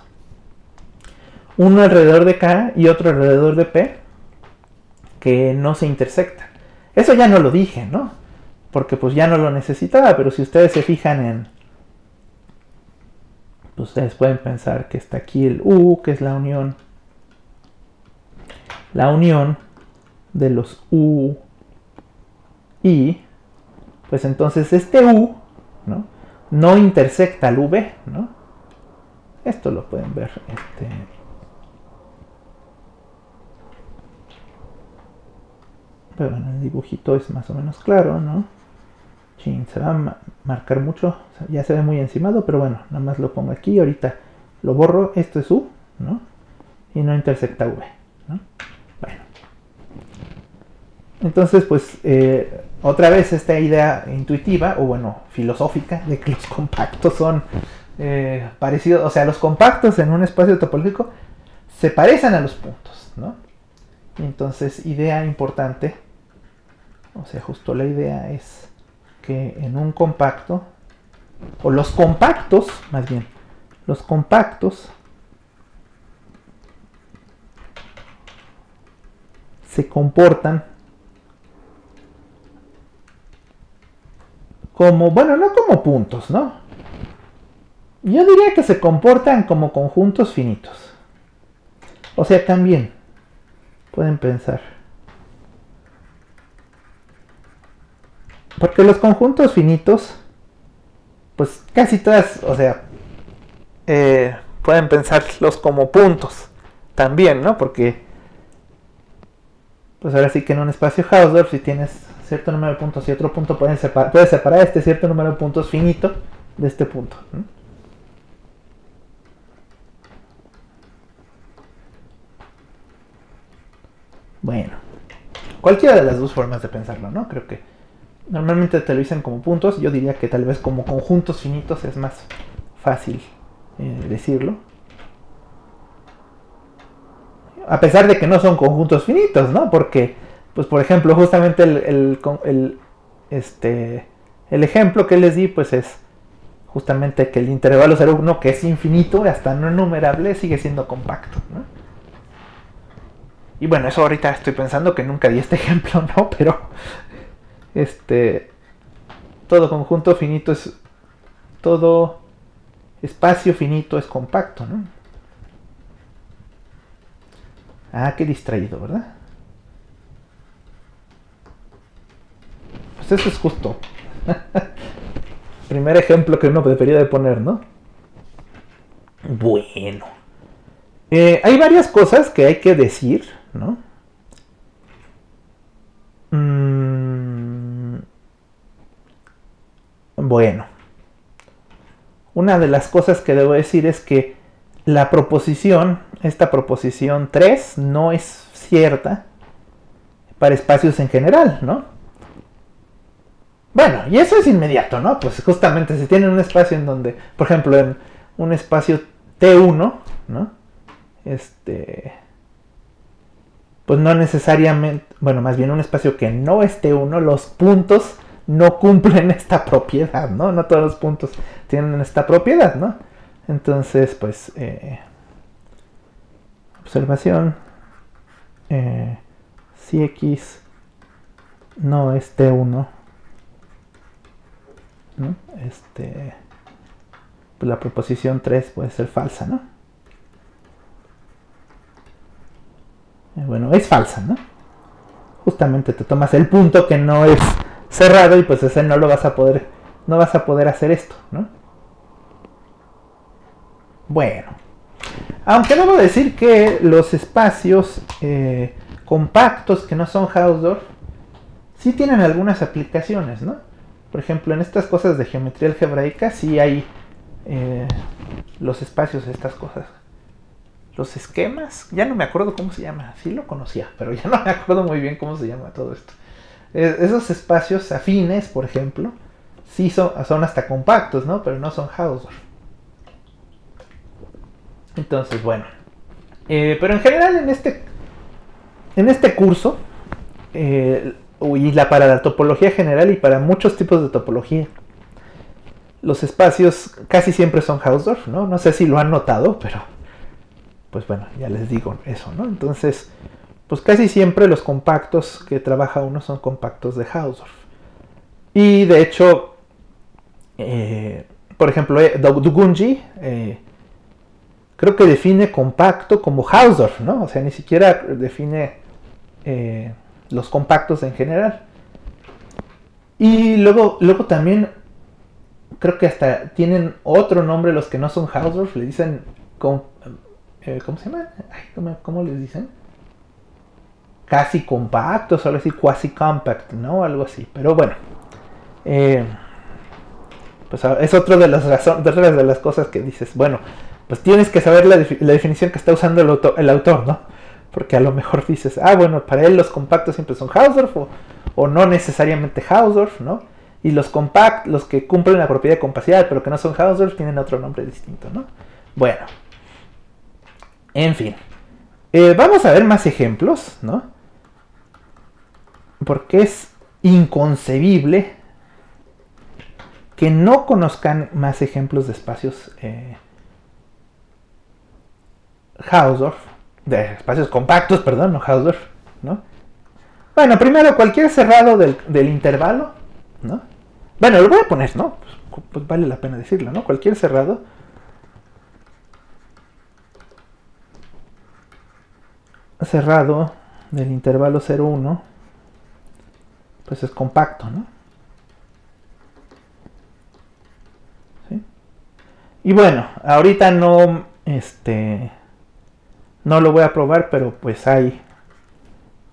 uno alrededor de K y otro alrededor de P, que no se intersectan. Eso ya no lo dije, ¿no? Porque pues ya no lo necesitaba, pero si ustedes se fijan pues ustedes pueden pensar que está aquí el U, que es la unión de los U y, pues entonces este U, ¿no? No intersecta al V, ¿no? Esto lo pueden ver, pero en el dibujito es más o menos claro, ¿no? Chin, se va a marcar mucho, o sea, ya se ve muy encimado, pero bueno, nada más lo pongo aquí, ahorita lo borro, esto es U, ¿no? Y no intersecta V, ¿no? Bueno. Entonces, pues, otra vez esta idea intuitiva, o bueno, filosófica, de que los compactos son parecidos, o sea, los compactos en un espacio topológico se parecen a los puntos, ¿no? Y entonces, idea importante, o sea, justo la idea es que en un compacto, o los compactos, más bien, los compactos se comportan como, bueno, no como puntos, ¿no? Yo diría que se comportan como conjuntos finitos. O sea, también pueden pensar. Porque los conjuntos finitos, pues casi todas, o sea, pueden pensarlos como puntos también, ¿no? Porque, pues ahora sí que en un espacio Hausdorff, si tienes cierto número de puntos y otro punto, puedes separar este cierto número de puntos finito de este punto, ¿no? Bueno, cualquiera de las dos formas de pensarlo, ¿no? Creo que normalmente te lo dicen como puntos. Yo diría que tal vez como conjuntos finitos es más fácil decirlo. A pesar de que no son conjuntos finitos, ¿no? Porque, pues por ejemplo, justamente el ejemplo que les di, pues es justamente que el intervalo 0,1, que es infinito, hasta no enumerable, sigue siendo compacto, ¿no? Y bueno, eso ahorita estoy pensando que nunca di este ejemplo, ¿no? Pero todo conjunto finito es, todo espacio finito es compacto, ¿no? Ah, qué distraído, ¿verdad? Pues eso es justo. Primer ejemplo que uno debería de poner, ¿no? Bueno. Hay varias cosas que hay que decir, ¿no? Bueno. Una de las cosas que debo decir es que la proposición, esta proposición 3, no es cierta para espacios en general, ¿no? Bueno, y eso es inmediato, ¿no? Pues justamente si tienen un espacio en donde, por ejemplo, en un espacio T1, ¿no? Pues no necesariamente, bueno, más bien un espacio que no es T1, los puntos no cumplen esta propiedad, ¿no? No todos los puntos tienen esta propiedad, ¿no? Entonces, pues, observación, si X no es T1, ¿no? Pues la proposición 3 puede ser falsa, ¿no? Bueno, es falsa, ¿no? Justamente te tomas el punto que no es cerrado y pues ese no lo vas a poder, no vas a poder hacer esto, ¿no? Bueno, aunque debo decir que los espacios compactos que no son Hausdorff sí tienen algunas aplicaciones, ¿no? Por ejemplo, en estas cosas de geometría algebraica sí hay los espacios, estas cosas. Los esquemas, ya no me acuerdo cómo se llama, sí lo conocía, pero ya no me acuerdo muy bien cómo se llama todo esto. Esos espacios afines, por ejemplo, sí son hasta compactos, ¿no? Pero no son Hausdorff. Entonces, bueno. Pero en general en este curso, para la topología general y para muchos tipos de topología, los espacios casi siempre son Hausdorff, ¿no? No sé si lo han notado, pero pues bueno, ya les digo eso, ¿no? Entonces, pues casi siempre los compactos que trabaja uno son compactos de Hausdorff. Y de hecho, por ejemplo, Dugunji creo que define compacto como Hausdorff, ¿no? O sea, ni siquiera define los compactos en general. Y luego también creo que hasta tienen otro nombre los que no son Hausdorff, le dicen ¿cómo se llaman? ¿Cómo les dicen? Casi compactos, o algo así, quasi compact, ¿no? Algo así. Pero bueno, pues es otra de las cosas que dices. Bueno, pues tienes que saber la definición que está usando el autor, ¿no? Porque a lo mejor dices, bueno, para él los compactos siempre son Hausdorff o no necesariamente Hausdorff, ¿no? Y los que cumplen la propiedad de compacidad pero que no son Hausdorff tienen otro nombre distinto, ¿no? Bueno, en fin. Vamos a ver más ejemplos, ¿no? Porque es inconcebible que no conozcan más ejemplos de espacios Hausdorff, de espacios compactos, perdón, no Hausdorff, ¿no? Bueno, primero cualquier cerrado del intervalo, ¿no? Bueno, lo voy a poner, ¿no? Pues vale la pena decirlo, ¿no? Cualquier cerrado del intervalo 0,1 pues es compacto, ¿no? ¿Sí? Y bueno, ahorita no no lo voy a probar, pero pues hay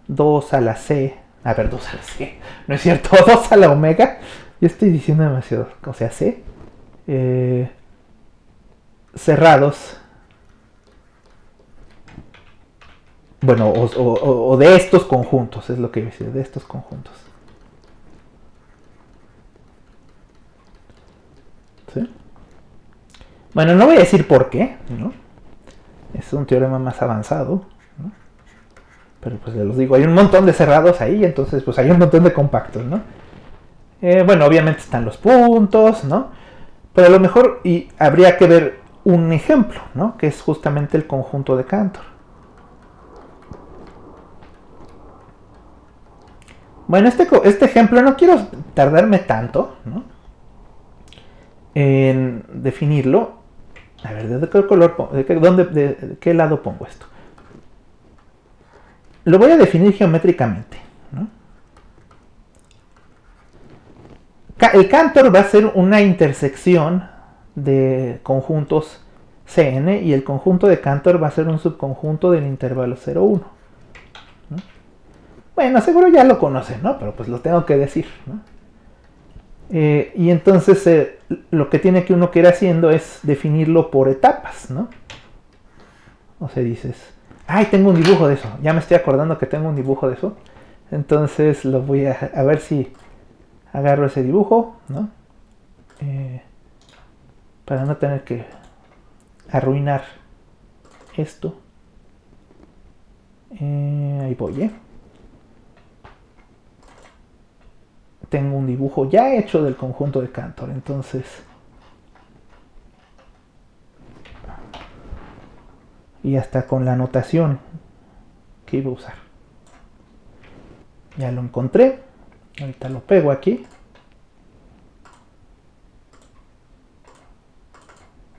2 a la C, a ver, 2 a la C, no es cierto, 2 a la omega, yo estoy diciendo demasiado, o sea, C, cerrados, bueno, o de estos conjuntos, es lo que iba a decir, de estos conjuntos. ¿Sí? Bueno, no voy a decir por qué, ¿no? Es un teorema más avanzado, ¿no? Pero pues les digo, hay un montón de cerrados ahí, entonces pues hay un montón de compactos, ¿no? Bueno, obviamente están los puntos, ¿no? Pero a lo mejor habría que ver un ejemplo, ¿no? Que es justamente el conjunto de Cantor. Bueno, este ejemplo no quiero tardarme tanto, ¿no? En definirlo. A ver, ¿de qué color de qué lado pongo esto? Lo voy a definir geométricamente, ¿no? El Cantor va a ser una intersección de conjuntos Cn y el conjunto de Cantor va a ser un subconjunto del intervalo 0,1. ¿No? Bueno, seguro ya lo conocen, ¿no? Pero pues lo tengo que decir, ¿no? Y entonces lo que tiene que uno que ir haciendo es definirlo por etapas, ¿no? O sea, dices, ay, tengo un dibujo de eso. Ya me estoy acordando que tengo un dibujo de eso. Entonces lo voy a ver si agarro ese dibujo, ¿no? Para no tener que arruinar esto. Ahí voy, tengo un dibujo ya hecho del conjunto de Cantor, entonces y hasta con la notación que iba a usar. Ya lo encontré, ahorita lo pego aquí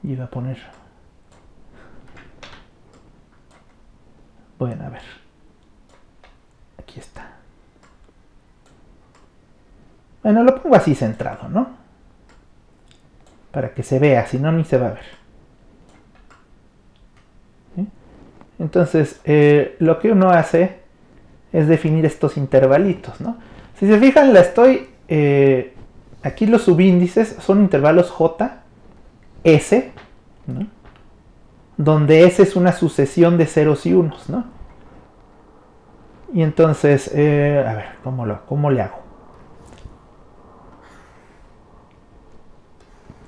y iba a poner, bueno, a ver, aquí está. Bueno, lo pongo así centrado, ¿no? Para que se vea, si no ni se va a ver. ¿Sí? Entonces, lo que uno hace es definir estos intervalitos, ¿no? Si se fijan, aquí los subíndices son intervalos J, S, ¿no? Donde S es una sucesión de ceros y unos, ¿no? Y entonces, a ver, ¿cómo le hago?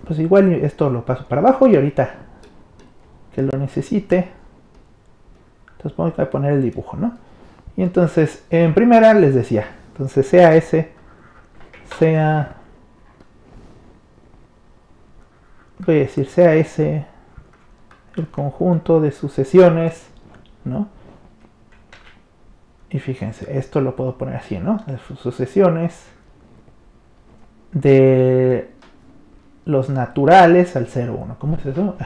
Pues igual esto lo paso para abajo y ahorita que lo necesite, entonces voy a poner el dibujo, ¿no? Y entonces, en primera les decía, entonces sea S, voy a decir sea S el conjunto de sucesiones, ¿no? Y fíjense, esto lo puedo poner así, ¿no? De sucesiones de los naturales al 0,1. ¿Cómo es eso?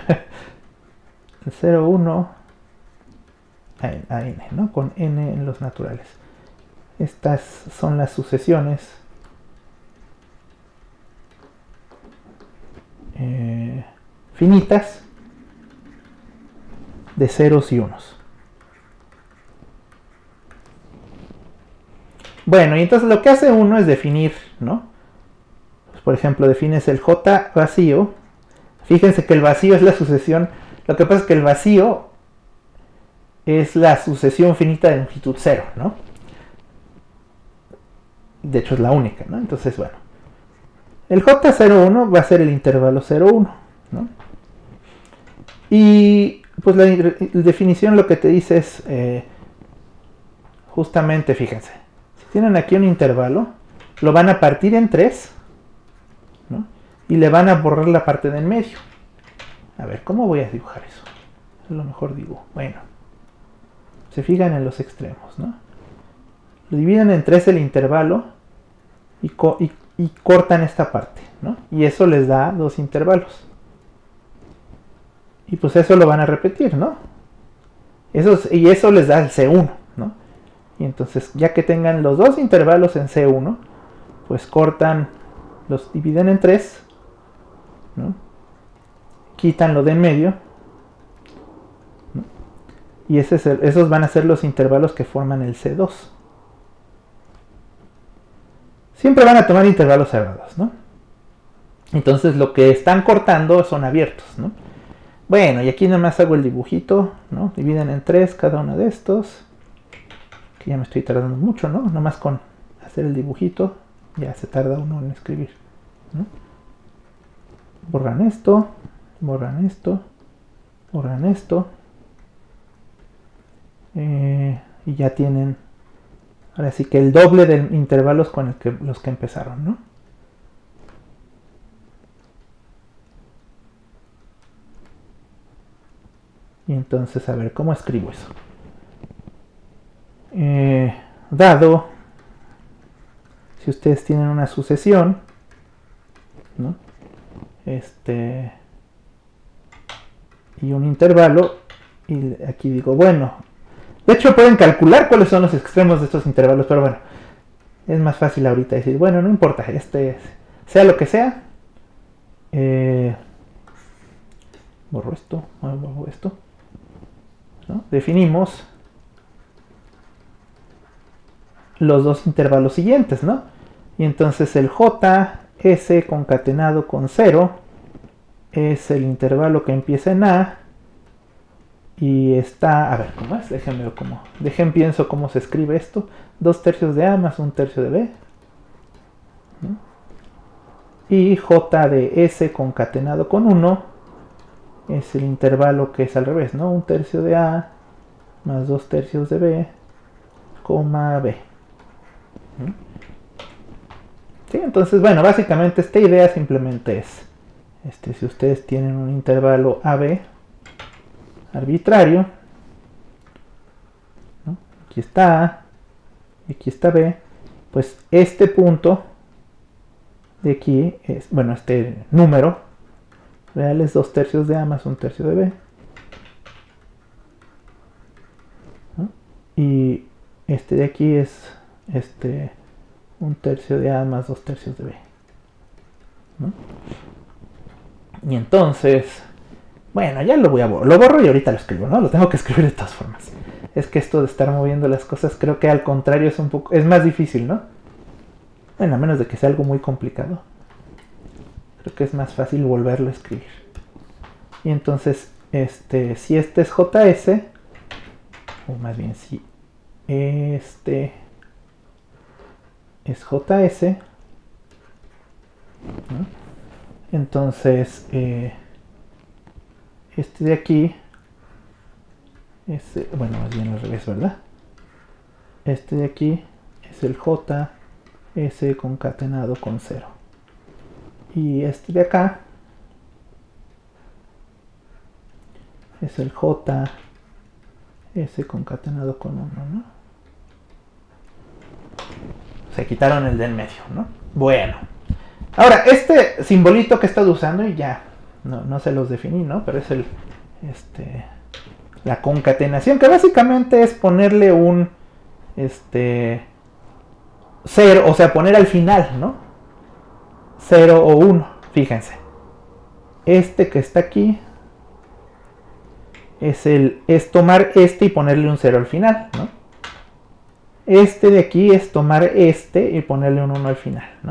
El 0,1 a n, ¿no? Con n en los naturales. Estas son las sucesiones finitas de ceros y unos. Bueno, y entonces lo que hace uno es definir, ¿no? Pues por ejemplo, defines el J vacío. Fíjense que el vacío es la sucesión. Lo que pasa es que el vacío es la sucesión finita de longitud 0, ¿no? De hecho es la única, ¿no? Entonces, bueno. El J01 va a ser el intervalo 0,1, ¿no? Y pues la definición lo que te dice es, justamente, fíjense, si tienen aquí un intervalo, lo van a partir en 3, ¿no? Y le van a borrar la parte del medio. A ver, ¿cómo voy a dibujar eso? A lo mejor digo, bueno, se fijan en los extremos, ¿no? lo dividen en 3 el intervalo y cortan esta parte, ¿no? Y eso les da 2 intervalos. Y pues eso lo van a repetir, ¿no? Y eso les da el C1, ¿no? Y entonces, ya que tengan los 2 intervalos en C1, pues cortan, los dividen en 3, ¿no? Quitan lo de en medio, ¿no? Y esos van a ser los intervalos que forman el C2. Siempre van a tomar intervalos cerrados, ¿no? Entonces lo que están cortando son abiertos, ¿no? Bueno, y aquí nada más hago el dibujito, ¿no? Dividen en 3 cada uno de estos. Que ya me estoy tardando mucho, ¿no? Nada más con hacer el dibujito, ya se tarda uno en escribir, ¿no? Borran esto, borran esto, borran esto. Y ya tienen, ahora sí que el doble de intervalos con los que empezaron, ¿no? Y entonces, a ver, ¿cómo escribo eso? Dado, si ustedes tienen una sucesión, ¿no? Y un intervalo, y aquí digo, bueno, de hecho pueden calcular cuáles son los extremos de estos intervalos, pero bueno, es más fácil ahorita decir, bueno, no importa, sea lo que sea, borro esto, borro esto, ¿no? Definimos los 2 intervalos siguientes, ¿no? Y entonces el JS concatenado con 0 es el intervalo que empieza en A y está, a ver, ¿cómo es? Pienso cómo se escribe esto. 2/3 de A más 1/3 de B, ¿no? Y J de S concatenado con 1 es el intervalo que es al revés, ¿no? 1/3 de A más 2/3 de B, coma B. ¿Sí? Entonces, bueno, básicamente esta idea simplemente es, si ustedes tienen un intervalo AB arbitrario, ¿no? Aquí está A y aquí está B, pues este punto de aquí es, bueno, este número real es 2/3 de A más 1/3 de B, ¿no? Y este de aquí es 1/3 de A más 2/3 de B, ¿no? Y entonces, bueno, ya lo borro y ahorita lo escribo, ¿no? Lo tengo que escribir de todas formas. Es que esto de estar moviendo las cosas, creo que al contrario es más difícil, ¿no? Bueno, a menos de que sea algo muy complicado. Creo que es más fácil volverlo a escribir. Y entonces, si este es JS, o más bien si este es JS, ¿no? Entonces este de aquí bueno, más bien al revés, ¿verdad? Este de aquí es el JS concatenado con 0 y este de acá es el JS concatenado con 1, ¿no? Se quitaron el de en medio, ¿no? Bueno, ahora este simbolito que he estado usando y ya no se los definí, ¿no? Pero es la concatenación, que básicamente es ponerle un 0, o sea, poner al final, ¿no? 0 o 1, fíjense. Este que está aquí es tomar y ponerle un 0 al final, ¿no? Este de aquí es tomar y ponerle un 1 al final, ¿no?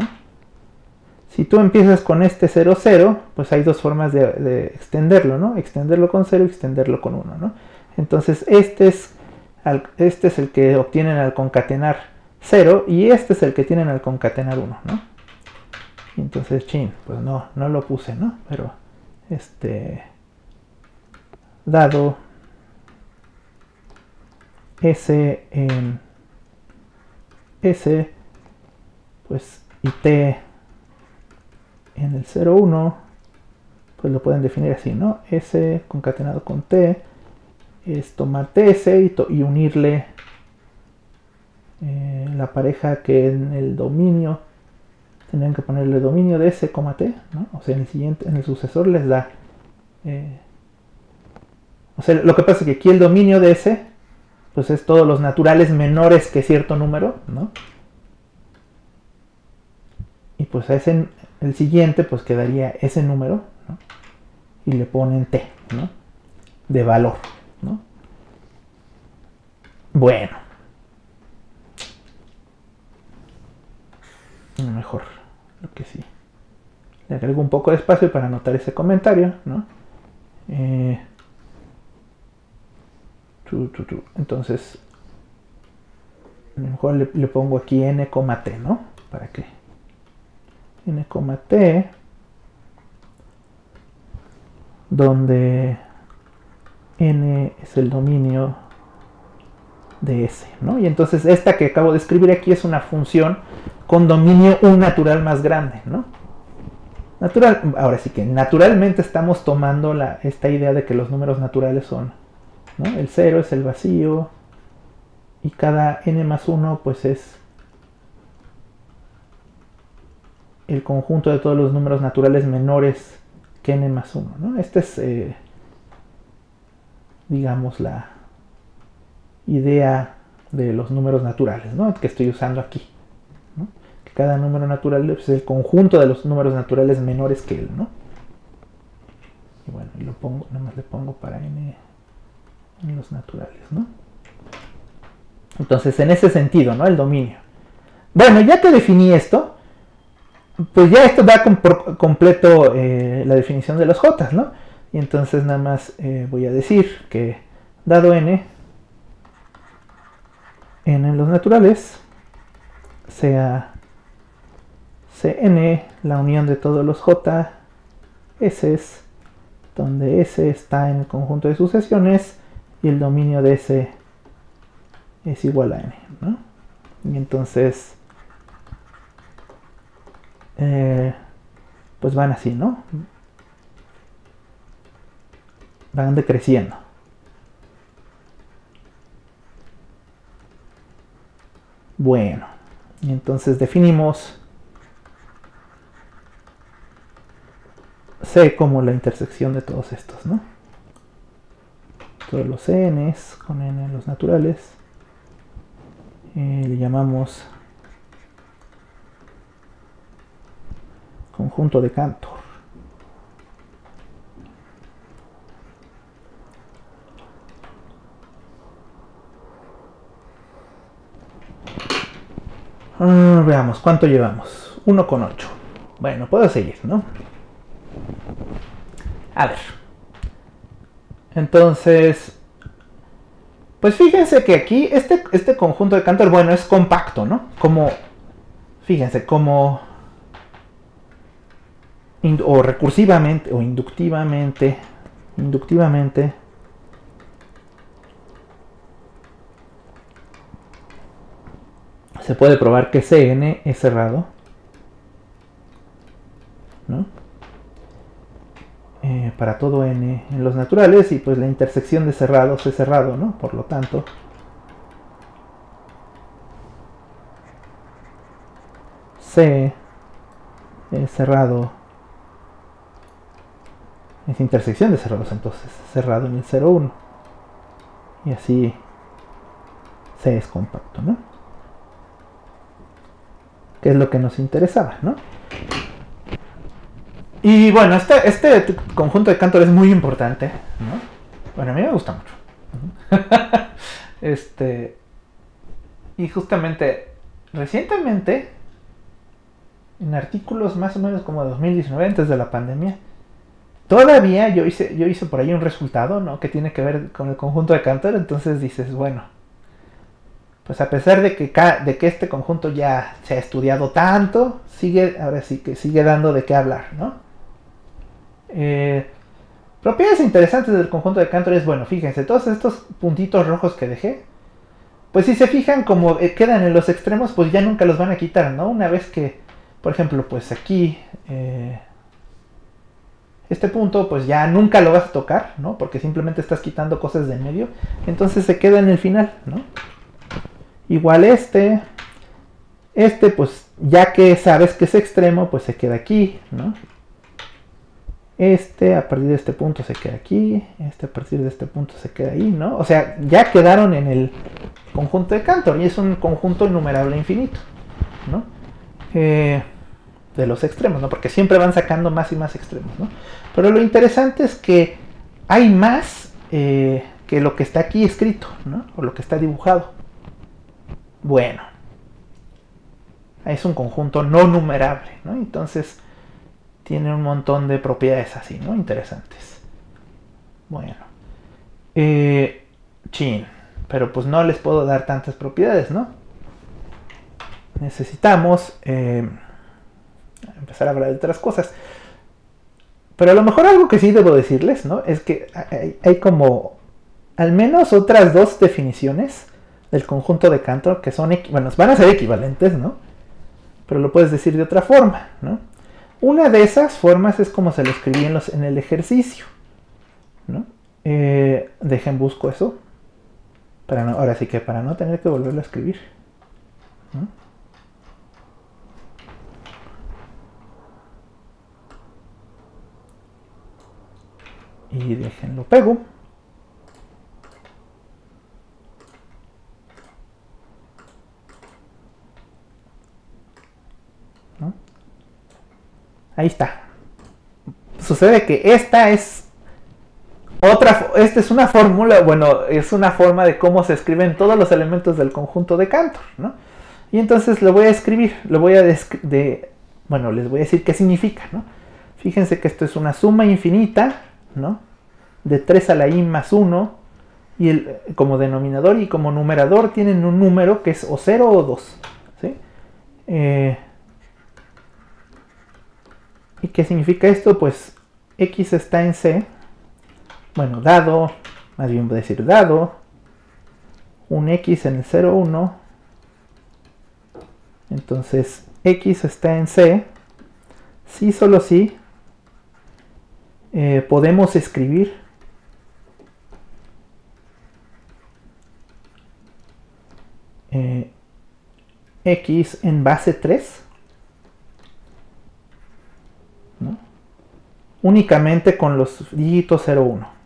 Si tú empiezas con este 0, 0, pues hay dos formas de extenderlo, ¿no? Extenderlo con 0 y extenderlo con 1, ¿no? Entonces este es el que obtienen al concatenar 0 y este es el que tienen al concatenar 1, ¿no? Y entonces, pues no lo puse, ¿no? Pero, dado S en S, pues, y T en el 0, 1, pues lo pueden definir así, ¿no? S concatenado con T es tomar TS y unirle la pareja que en el dominio tendrían que ponerle dominio de S, T, ¿no? O sea, en el sucesor les da... o sea, lo que pasa es que aquí el dominio de S, pues es todos los naturales menores que cierto número, ¿no? Y pues a ese, el siguiente, pues quedaría ese número, ¿no? Y le ponen T, ¿no? De valor, ¿no? Bueno. Mejor, lo que sí. Le agrego un poco de espacio para anotar ese comentario, ¿no? Entonces, a lo mejor le pongo aquí n, t, ¿no? ¿Para qué? N, t, donde n es el dominio de S, ¿no? Y entonces esta que acabo de escribir aquí es una función con dominio un natural más grande, ¿no? Ahora sí que naturalmente estamos tomando esta idea de que los números naturales son, ¿no? El 0 es el vacío y cada n más 1 pues es el conjunto de todos los números naturales menores que n más 1, ¿no? Esta es, digamos, la idea de los números naturales, ¿no? Que estoy usando aquí, ¿no? Que cada número natural es el conjunto de los números naturales menores que él, ¿no? Y bueno, y lo pongo, nada más le pongo para n en los naturales, ¿no? Entonces, en ese sentido, ¿no? El dominio. Bueno, ya que definí esto, pues ya esto da por completo la definición de los J, ¿no? Y entonces nada más voy a decir que dado n en los naturales sea Cn la unión de todos los J S, donde S está en el conjunto de sucesiones y el dominio de S es igual a n, ¿no? Y entonces pues van así, ¿no? Van decreciendo. Bueno, y entonces definimos C como la intersección de todos estos, ¿no? Todos los Ns con n en los naturales. Le llamamos conjunto de Cantor. Veamos, ¿cuánto llevamos? 1,8. Bueno, puedo seguir, ¿no? A ver. Entonces, pues fíjense que aquí este conjunto de Cantor, bueno, es compacto, ¿no? Como, fíjense, como o recursivamente o inductivamente se puede probar que Cn es cerrado, ¿no? Para todo n en los naturales, y pues la intersección de cerrados es cerrado, ¿no? Por lo tanto, C es cerrado, es intersección de cerrados, entonces cerrado en el 0, 1, y así C es compacto, ¿no? Que es lo que nos interesaba, ¿no? Y bueno, este conjunto de Cantor es muy importante, ¿no? Bueno, a mí me gusta mucho. Y justamente, recientemente, en artículos más o menos como de 2019, antes de la pandemia, todavía yo hice por ahí un resultado, ¿no? Que tiene que ver con el conjunto de Cantor. Entonces dices, bueno, pues a pesar de que este conjunto ya se ha estudiado tanto, ahora sí que sigue dando de qué hablar, ¿no? Propiedades interesantes del conjunto de Cantor es, bueno, fíjense, todos estos puntitos rojos que dejé, pues si se fijan como quedan en los extremos, pues ya nunca los van a quitar, ¿no? Una vez que, por ejemplo, pues aquí este punto, pues ya nunca lo vas a tocar, ¿no? Porque simplemente estás quitando cosas de en medio, entonces se queda en el final, ¿no? Igual pues ya que sabes que es extremo, pues se queda aquí, ¿no? A partir de este punto se queda aquí, a partir de este punto se queda ahí, ¿no? O sea, ya quedaron en el conjunto de Cantor y es un conjunto innumerable infinito, ¿no? De los extremos, ¿no? Porque siempre van sacando más y más extremos, ¿no? Pero lo interesante es que hay más que lo que está aquí escrito, ¿no? O lo que está dibujado. Bueno, es un conjunto no numerable, ¿no? Entonces tiene un montón de propiedades así, ¿no? Interesantes. Bueno. Pero pues no les puedo dar tantas propiedades, ¿no? Necesitamos empezar a hablar de otras cosas. Pero a lo mejor algo que sí debo decirles, ¿no? Es que hay como al menos otras dos definiciones del conjunto de Cantor que son, bueno, van a ser equivalentes, ¿no? Pero lo puedes decir de otra forma, ¿no? Una de esas formas es como se lo escribí en el ejercicio, ¿no? Dejen busco eso. Ahora sí que para no tener que volverlo a escribir, ¿no? Y déjenlo pego. ¿No? Ahí está. Sucede que esta es una fórmula, bueno, es una forma de cómo se escriben todos los elementos del conjunto de Cantor, ¿no? Y entonces lo voy a escribir, bueno, les voy a decir qué significa, ¿no? Fíjense que esto es una suma infinita, ¿no? De 3 a la i más 1, y como denominador y como numerador tienen un número que es o 0 o 2, ¿sí? ¿Y qué significa esto? Pues x está en C, bueno, dado, más bien voy a decir dado, un x en el 0, 1, entonces x está en C, sí, solo sí, podemos escribir x en base 3, ¿no? Únicamente con los dígitos 0, 1.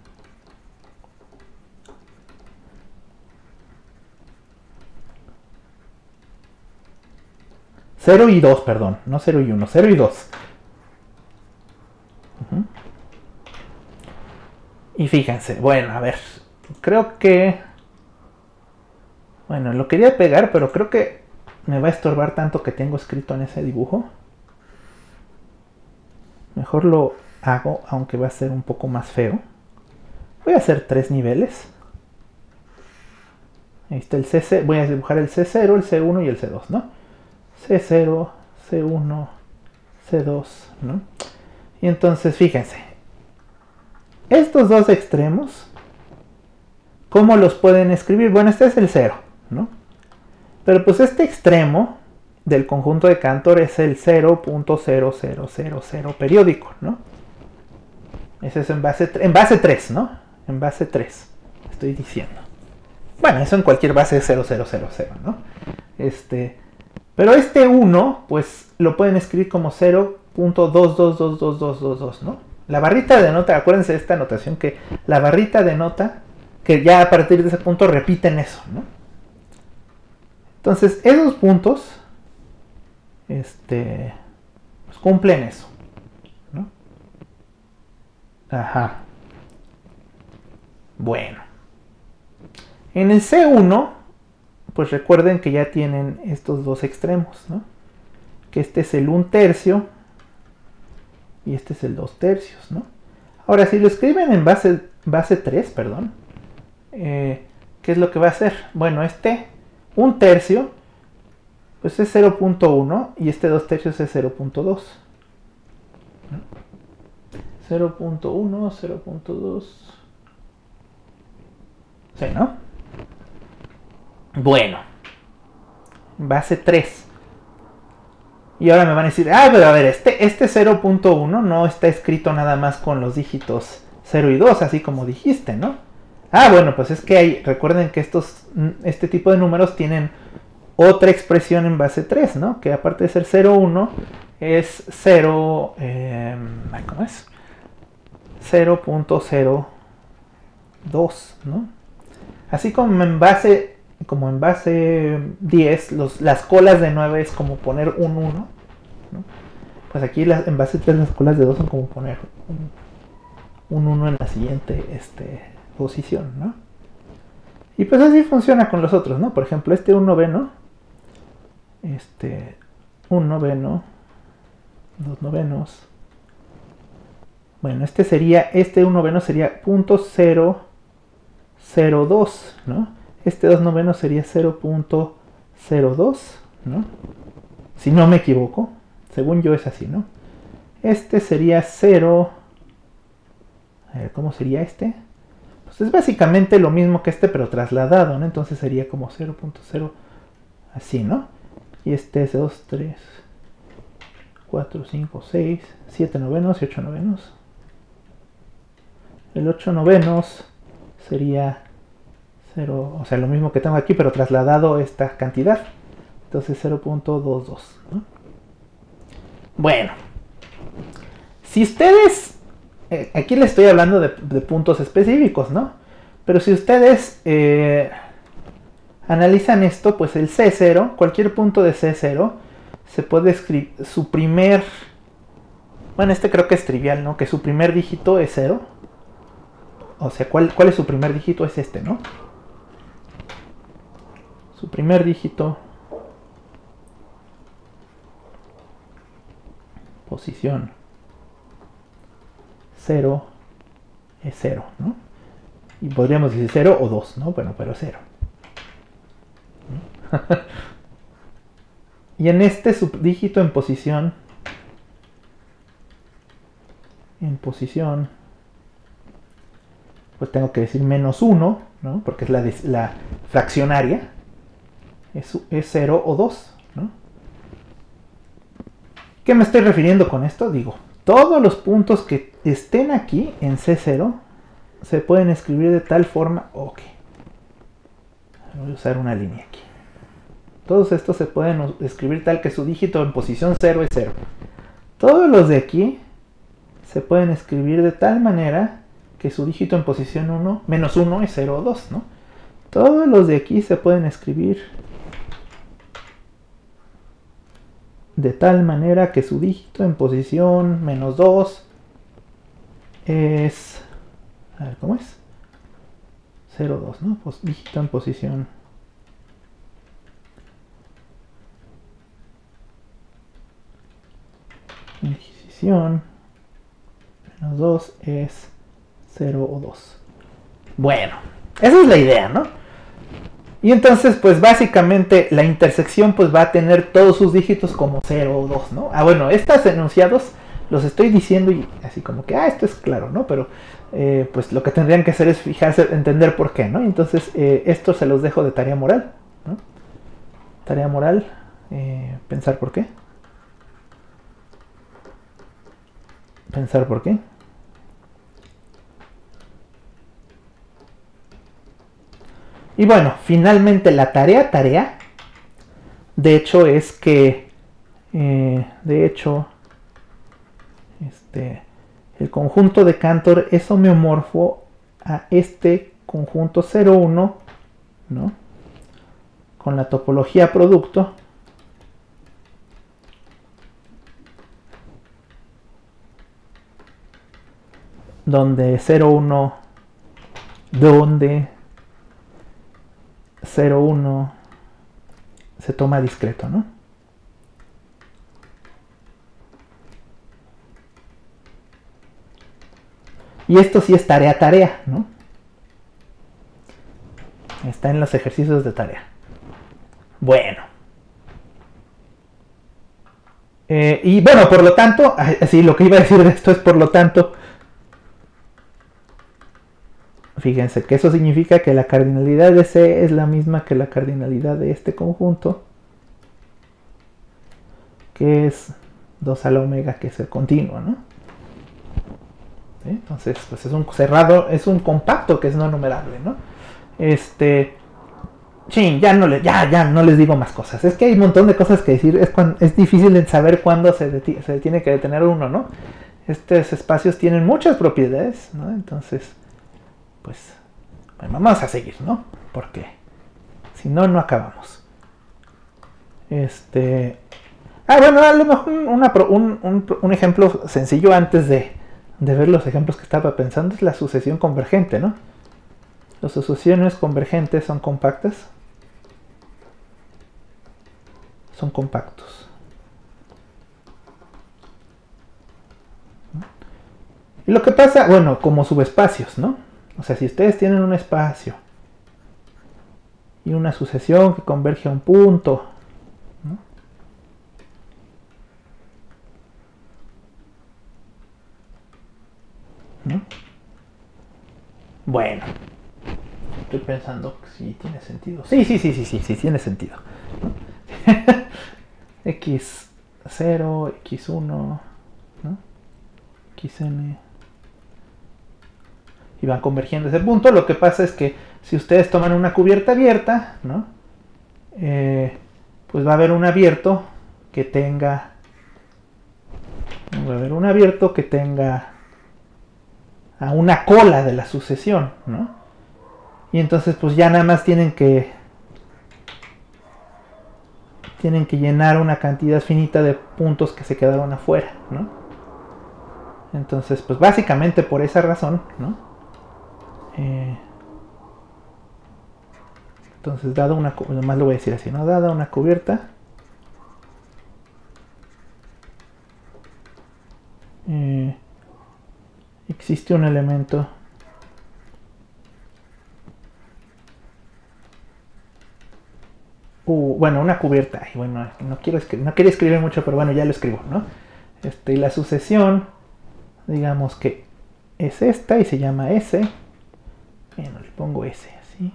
Cero y 2, perdón, no 0 y 1, 0 y 2. Y fíjense, bueno, a ver, creo que... Bueno, lo quería pegar, pero creo que me va a estorbar tanto que tengo escrito en ese dibujo. Mejor lo hago, aunque va a ser un poco más feo. Voy a hacer 3 niveles. Ahí está el C0, voy a dibujar el C0, el C1 y el C2, ¿no? C0, C1, C2, ¿no? Y entonces, fíjense. Estos dos extremos, ¿cómo los pueden escribir? Bueno, este es el 0, ¿no? Pero pues este extremo del conjunto de Cantor es el 0.0000 periódico, ¿no? Ese es en base 3, ¿no? En base 3, estoy diciendo. Bueno, eso en cualquier base es 0000, ¿no? Pero este 1, pues lo pueden escribir como 0.222222, ¿no? La barrita denota, acuérdense de esta notación, que la barrita denota que ya a partir de ese punto repiten eso, ¿no? Entonces, esos puntos, pues cumplen eso, ¿no? Ajá. Bueno. En el C1, pues recuerden que ya tienen estos dos extremos, ¿no? Que este es el 1/3 y este es el 2/3, ¿no? Ahora, si lo escriben en base 3, perdón, ¿qué es lo que va a hacer? Bueno, 1/3, pues es 0.1 y este 2/3 es 0.2. 0.1, 0.2. Sí, ¿no? Bueno, base 3. Y ahora me van a decir, pero a ver, este 0.1 no está escrito nada más con los dígitos 0 y 2, así como dijiste, ¿no? Bueno, pues es que recuerden que este tipo de números tienen otra expresión en base 3, ¿no? Que aparte de ser 0, 1, es 0, ¿cómo es? 0.02, ¿no? Así como en base 10, las colas de 9 es como poner un 1, ¿no? Pues aquí en base 3 las colas de 2 son como poner un 1 en la siguiente posición, ¿no? Y pues así funciona con los otros, ¿no? Por ejemplo, un noveno, un noveno, 2 novenos. Bueno, un noveno sería .002, ¿no? 2 novenos sería 0.02, ¿no? Si no me equivoco, según yo es así, ¿no? Sería 0. A ver, ¿cómo sería Pues es básicamente lo mismo que pero trasladado, ¿no? Entonces sería como 0.0, así, ¿no? Y es 2, 3, 4, 5, 6, 7 novenos y 8 novenos. El 8 novenos sería 0, o sea, lo mismo que tengo aquí, pero trasladado esta cantidad. Entonces 0.22, ¿no? Bueno, si ustedes, aquí les estoy hablando de puntos específicos, ¿no? Pero si ustedes analizan esto, pues el C0, cualquier punto de C0, se puede escribir su primer, bueno, creo que es trivial, ¿no? Que su primer dígito es 0. O sea, ¿cuál es su primer dígito? Es ¿no? Su primer dígito, posición 0, es 0, ¿no? Y podríamos decir 0 o 2, ¿no? Bueno, pero 0. Y en subdígito en posición, pues tengo que decir menos 1, ¿no? Porque es la fraccionaria. Es 0 o 2, ¿no? ¿Qué me estoy refiriendo con esto? Digo, todos los puntos que estén aquí en C0 se pueden escribir de tal forma. Ok. Voy a usar una línea aquí. Todos estos se pueden escribir tal que su dígito en posición 0 es 0. Todos los de aquí se pueden escribir de tal manera que su dígito en posición 1, menos 1 es 0 o 2, ¿no? Todos los de aquí se pueden escribir de tal manera que su dígito en posición menos 2 es, a ver, ¿cómo es? 0, 2, ¿no? Pues dígito en posición menos 2 es 0 o 2. Bueno, esa es la idea, ¿no? Y entonces, pues básicamente la intersección pues va a tener todos sus dígitos como 0 o 2, ¿no? Ah, bueno, estos enunciados los estoy diciendo y así como que, esto es claro, ¿no? Pero pues lo que tendrían que hacer es fijarse, entender por qué, ¿no? Entonces, esto se los dejo de tarea moral, ¿no? Tarea moral, pensar por qué. Pensar por qué. Y bueno, finalmente la tarea, de hecho es que, el conjunto de Cantor es homeomorfo a conjunto 0,1, ¿no? Con la topología producto, donde 0,1, se toma discreto, ¿no? Y esto sí es tarea, ¿no? Está en los ejercicios de tarea. Bueno. Y bueno, por lo tanto, así lo que iba a decir de esto es por lo tanto, fíjense que eso significa que la cardinalidad de C es la misma que la cardinalidad de este conjunto, que es 2 a la omega, que es el continuo, ¿no? ¿Sí? Entonces, pues es un cerrado, es un compacto que es no numerable, ¿no? Sí, ya no les digo más cosas. Es que hay un montón de cosas que decir. Es difícil de saber cuándo se tiene que detener uno, ¿no? Estos espacios tienen muchas propiedades, ¿no? Entonces, pues, bueno, vamos a seguir, ¿no? Porque si no, no acabamos. Bueno, a lo mejor un ejemplo sencillo antes de ver los ejemplos que estaba pensando es la sucesión convergente, ¿no? Las sucesiones convergentes son compactas. Son compactos. Y lo que pasa, bueno, como subespacios, ¿no? O sea, si ustedes tienen un espacio y una sucesión que converge a un punto, ¿no? ¿No? Bueno, estoy pensando si tiene sentido. Sí, tiene sentido. X0, X1, ¿no? Xn. Y van convergiendo a ese punto. Lo que pasa es que si ustedes toman una cubierta abierta, ¿no? Pues va a haber un abierto que tenga. Va a haber un abierto que tenga a una cola de la sucesión, ¿no? Y entonces pues ya nada más tienen que llenar una cantidad finita de puntos que se quedaron afuera, ¿no? Entonces pues básicamente por esa razón, ¿no? Entonces dado una, nomás lo voy a decir así, ¿no? Dada una cubierta, existe un elemento bueno, una cubierta. Ay, bueno, no quería escribir mucho, pero bueno, ya lo escribo, ¿no? Y la sucesión, digamos que es esta y se llama S. Bueno, le pongo S así.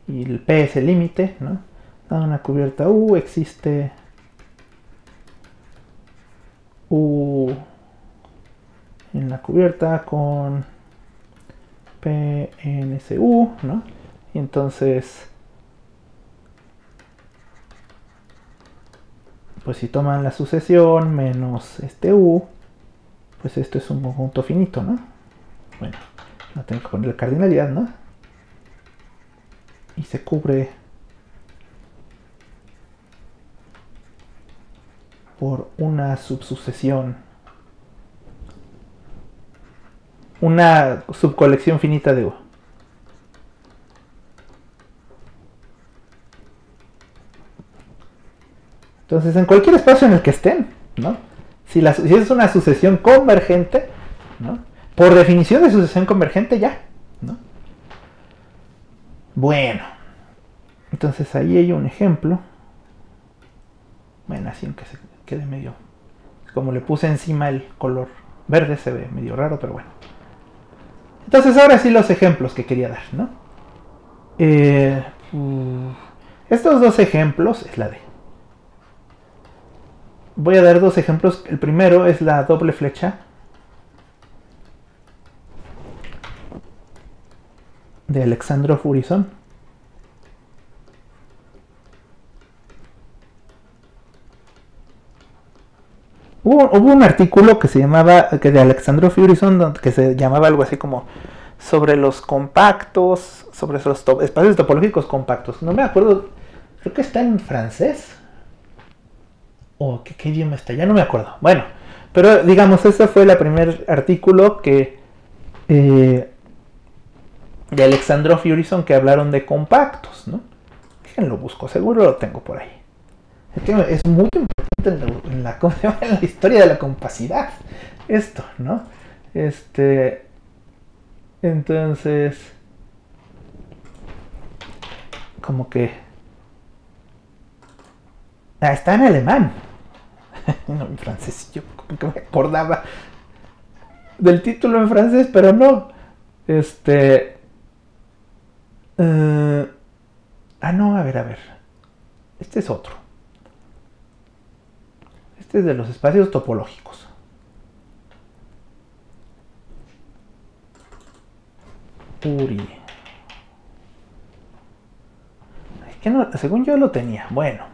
Y el P es el límite, ¿no? Dada una cubierta U, existe U en la cubierta con P en ese U, ¿no? Y entonces, pues si toman la sucesión menos este U, pues esto es un conjunto finito, ¿no? Bueno, no tengo que ponerle cardinalidad, ¿no? Y se cubre por una subsucesión, una subcolección finita de U. Entonces, en cualquier espacio en el que estén, ¿no? Si es una sucesión convergente, ¿no? Por definición de sucesión convergente ya, ¿no? Bueno, entonces ahí hay un ejemplo. Bueno, así aunque se quede medio. Como le puse encima el color verde, se ve medio raro, pero bueno. Entonces ahora sí los ejemplos que quería dar, ¿no? Estos dos ejemplos es la de. Voy a dar dos ejemplos. El primero es la doble flecha de Alexandrov Urysohn. Hubo un artículo que se llamaba, que de Alexandrov Urysohn, que se llamaba algo así como sobre los compactos, sobre los espacios topológicos compactos. No me acuerdo, creo que está en francés. ¿O qué idioma está? Ya no me acuerdo. Bueno, pero digamos, ese fue el primer artículo que de Alexandrov Urysohn que hablaron de compactos, ¿no? Déjenlo busco, seguro lo tengo por ahí. Es muy importante en la historia de la compacidad. Esto, ¿no? Entonces, como que está en alemán. No, en francés. Yo como que me acordaba del título en francés, pero no. No, a ver. Este es otro. Este es de los espacios topológicos. Uri. Que no, según yo lo tenía. Bueno.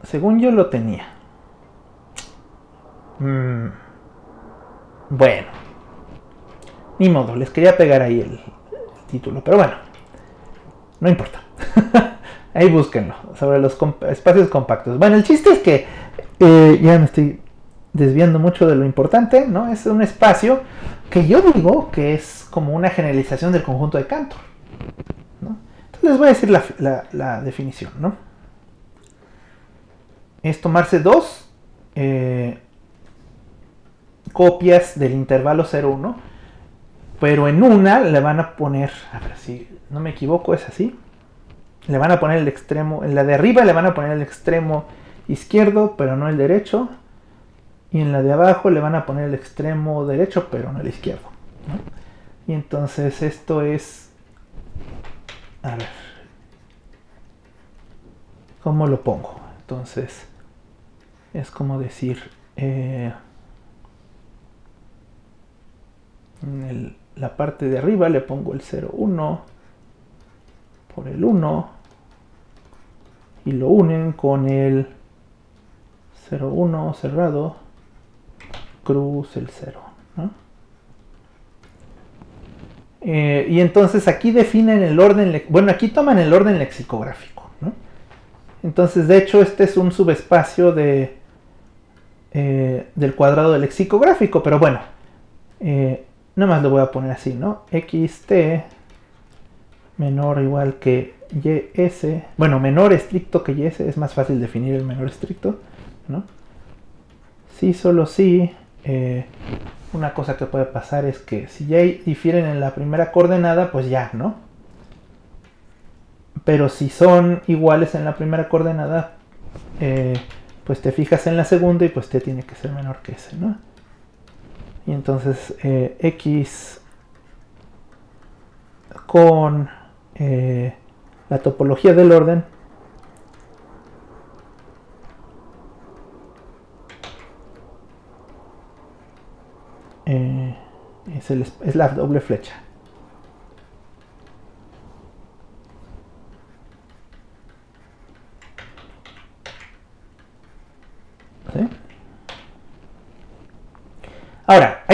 Según yo lo tenía. Bueno. Ni modo, les quería pegar ahí el título. Pero bueno. No importa. Ahí búsquenlo. Sobre los espacios compactos. Bueno, el chiste es que ya me estoy desviando mucho de lo importante, ¿no? Es un espacio que yo digo que es como una generalización del conjunto de Cantor, ¿no? Entonces les voy a decir la definición, ¿no? Es tomarse dos copias del intervalo 0,1, pero en una le van a poner, a ver si no me equivoco, es así, le van a poner el extremo, en la de arriba le van a poner el extremo izquierdo, pero no el derecho, y en la de abajo le van a poner el extremo derecho, pero no el izquierdo, ¿no? Y entonces esto es, a ver, ¿cómo lo pongo? Entonces es como decir, en la parte de arriba le pongo el 0,1 por el 1 y lo unen con el 0,1 cerrado cruz el 0, ¿no? Y entonces aquí definen el orden, bueno, aquí toman el orden lexicográfico, ¿no? Entonces, de hecho, este es un subespacio del cuadrado del lexicográfico, pero bueno, nada más lo voy a poner así, ¿no? xt menor o igual que ys, bueno, menor estricto que ys, es más fácil definir el menor estricto, ¿no? Sí, solo sí. Una cosa que puede pasar es que si ya difieren en la primera coordenada, pues ya, ¿no? Pero si son iguales en la primera coordenada, pues te fijas en la segunda y pues t tiene que ser menor que ese, ¿no? Y entonces x con la topología del orden es la doble flecha. ¿Sí? Ahora,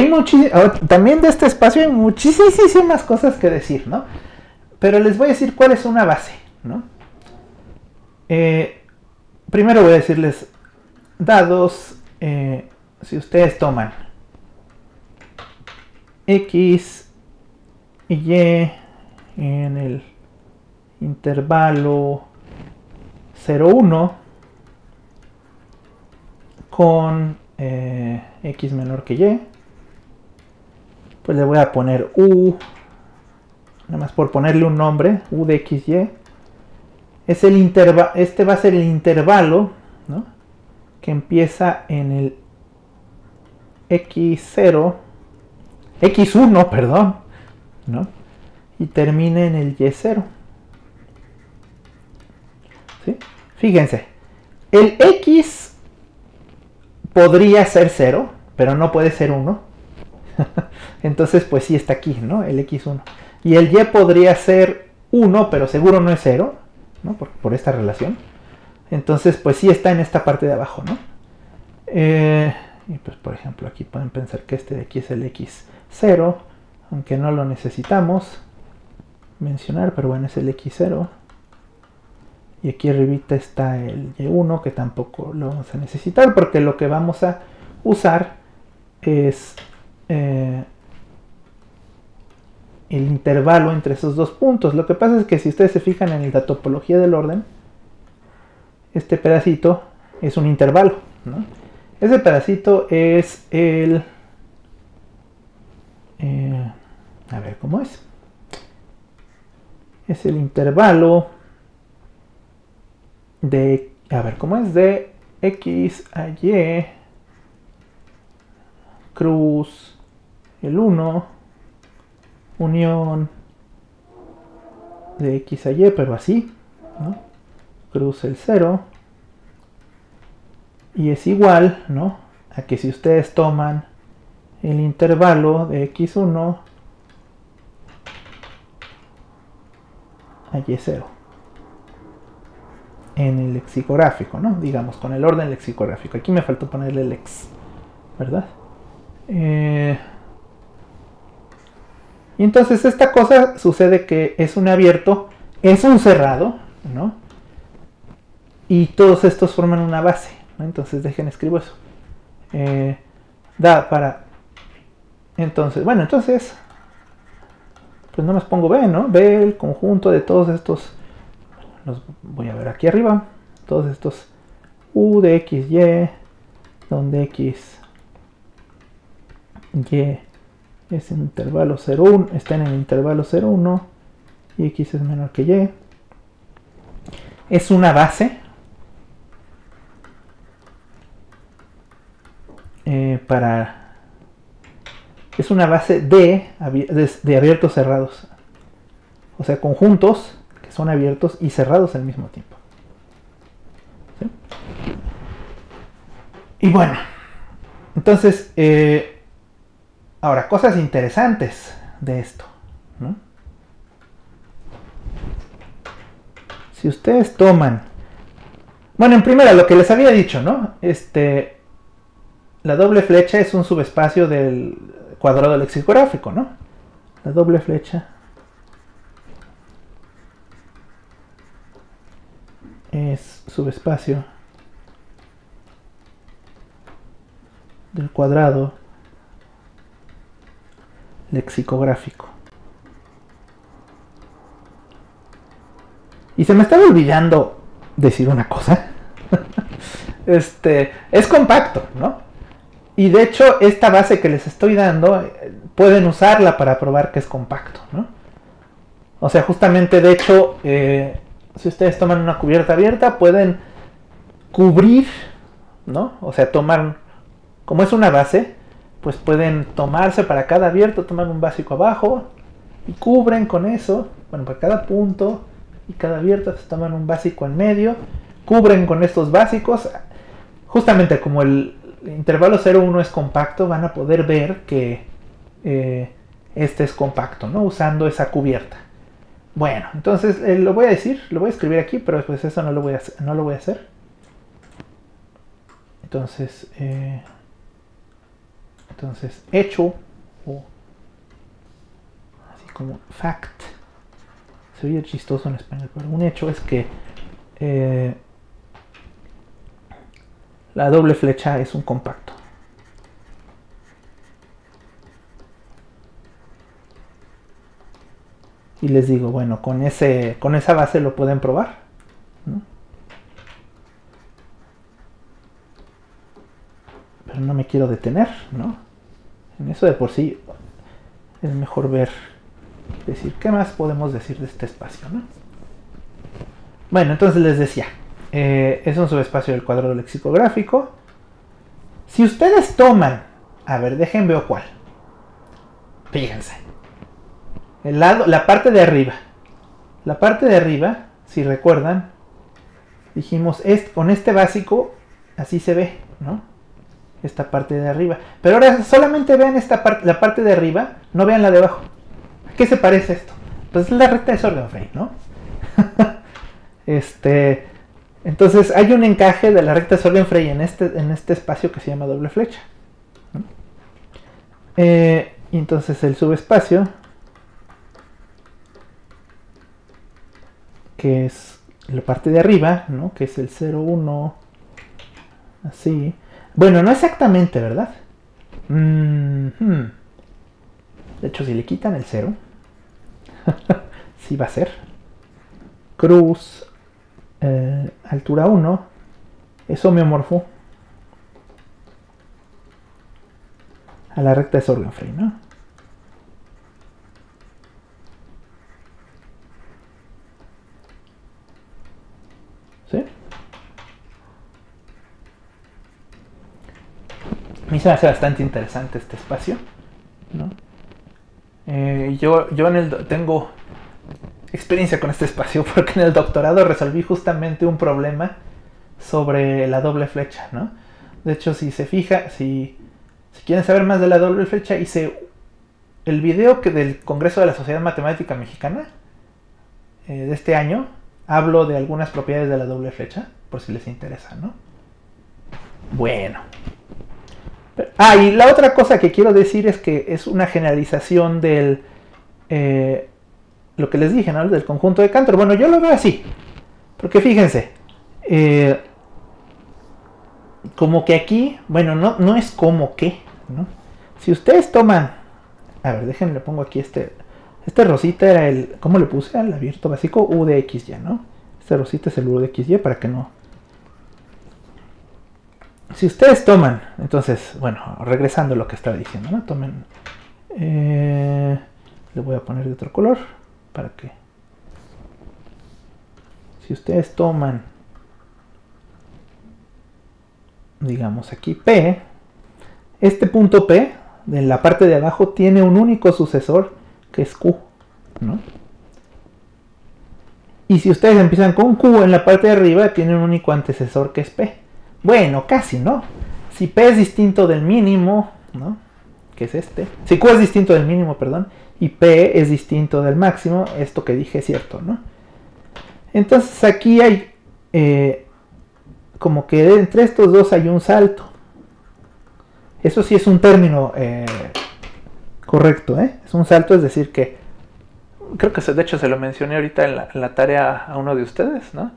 también de este espacio hay muchísimas cosas que decir, ¿no? Pero les voy a decir cuál es una base, ¿no? Primero voy a decirles, dados, si ustedes toman x y y en el intervalo 0,1 con x menor que y, pues le voy a poner u, nada más por ponerle un nombre, u de x, y. Es el este va a ser el intervalo, ¿no? Que empieza en el x0, x1, perdón, ¿no? Y termina en el y0. ¿Sí? Fíjense, el x podría ser 0, pero no puede ser 1. Entonces, pues sí está aquí, ¿no? El x1. Y el y podría ser 1, pero seguro no es 0, ¿no? Por esta relación. Entonces, pues sí está en esta parte de abajo, ¿no? Y pues, por ejemplo, aquí pueden pensar que este de aquí es el x0, aunque no lo necesitamos mencionar, pero bueno, es el x0. Y aquí arribita está el y1, que tampoco lo vamos a necesitar, porque lo que vamos a usar es el intervalo entre esos dos puntos. Lo que pasa es que si ustedes se fijan en la topología del orden, este pedacito es un intervalo, ¿no? Ese pedacito es el... a ver, ¿cómo es? Es el intervalo de... A ver, ¿cómo es? De x a y cruz el 1 unión de x a y, pero así, ¿no? Cruz el 0. Y es igual, ¿no? A que si ustedes toman el intervalo de x1 a y0 en el lexicográfico, ¿no? Digamos, con el orden lexicográfico. Aquí me faltó ponerle el x, ¿verdad? Y entonces esta cosa sucede que es un abierto, es un cerrado, ¿no? Y todos estos forman una base, ¿no? Entonces dejen escribo eso. Da para... Entonces, bueno, entonces... Pues no más pongo B, ¿no? B, el conjunto de todos estos... Los voy a ver aquí arriba. Todos estos U de X, Y, donde X, Y es en intervalo 0, 1, está en el intervalo 0, 1 y X es menor que Y. Es una base es una base de abiertos cerrados. O sea, conjuntos que son abiertos y cerrados al mismo tiempo. ¿Sí? Y bueno, entonces, ahora, cosas interesantes de esto, ¿no? Si ustedes toman... Bueno, en primera, lo que les había dicho, ¿no? La doble flecha es un subespacio del cuadrado lexicográfico, ¿no? La doble flecha es subespacio del cuadrado lexicográfico. Y se me estaba olvidando decir una cosa. Es compacto, ¿no? Y de hecho, esta base que les estoy dando, pueden usarla para probar que es compacto, ¿no? O sea, justamente, de hecho, si ustedes toman una cubierta abierta, pueden cubrir, ¿no? O sea, tomar, como es una base, pues pueden tomarse para cada abierto, toman un básico abajo y cubren con eso, bueno, para cada punto y cada abierto se toman un básico en medio, cubren con estos básicos, justamente como el intervalo 0,1 es compacto, van a poder ver que este es compacto, ¿no? Usando esa cubierta. Bueno, entonces lo voy a decir, lo voy a escribir aquí, pero después eso no lo voy a hacer. Entonces, hecho, o así como fact, se oye chistoso en español, pero un hecho es que la doble flecha es un compacto. Y les digo, bueno, con esa base lo pueden probar, ¿no? Pero no me quiero detener, ¿no? En eso de por sí es mejor decir, ¿qué más podemos decir de este espacio, ¿no? Bueno, entonces les decía, es un subespacio del cuadrado lexicográfico. Si ustedes toman, a ver, déjenme ver cuál. Fíjense. La parte de arriba, si recuerdan, dijimos, con este básico, así se ve, ¿no? Esta parte de arriba. Pero ahora solamente vean la parte de arriba, no vean la de abajo. ¿A qué se parece esto? Pues es la recta de Sorgenfrey, ¿no? Entonces hay un encaje de la recta de Sorgenfrey en este espacio que se llama doble flecha, ¿no? Y entonces el subespacio, que es la parte de arriba, ¿no? Que es el 0, 1, así. Bueno, no exactamente, ¿verdad? De hecho, si le quitan el 0, sí va a ser. Cruz, altura 1, es homeomorfo a la recta de Sorgenfrey, ¿no? ¿Sí? A mí se me hace bastante interesante este espacio, ¿no? Yo tengo experiencia con este espacio porque en el doctorado resolví justamente un problema sobre la doble flecha, ¿no? De hecho, si se fija, si Si quieren saber más de la doble flecha, hice el video del Congreso de la Sociedad Matemática Mexicana de este año. Hablo de algunas propiedades de la doble flecha, por si les interesa, ¿no? Bueno. Y la otra cosa que quiero decir es que es una generalización del... lo que les dije, ¿no? Del conjunto de Cantor. Bueno, yo lo veo así. Porque fíjense. Como que aquí... Bueno, no es como que, ¿no? Si ustedes toman... A ver, déjenme, le pongo aquí este rosita era el... ¿Cómo le puse al abierto básico? U de XY, ¿no? Este rosita es el U de XY para que no... Si ustedes toman... Entonces, bueno, regresando a lo que estaba diciendo, ¿no? Tomen... le voy a poner de otro color para que... Si ustedes toman... Digamos aquí P... Este punto P, en la parte de abajo, tiene un único sucesor que es Q, ¿no? Y si ustedes empiezan con Q en la parte de arriba, tiene un único antecesor que es P. Bueno, casi, ¿no? Si P es distinto del mínimo, ¿no? Que es este. Si Q es distinto del mínimo, perdón, y P es distinto del máximo, esto que dije es cierto, ¿no? Entonces aquí hay como que entre estos dos hay un salto. Eso sí es un término correcto, ¿eh? Es un salto, es decir que... Creo que de hecho se lo mencioné ahorita en la tarea a uno de ustedes, ¿no?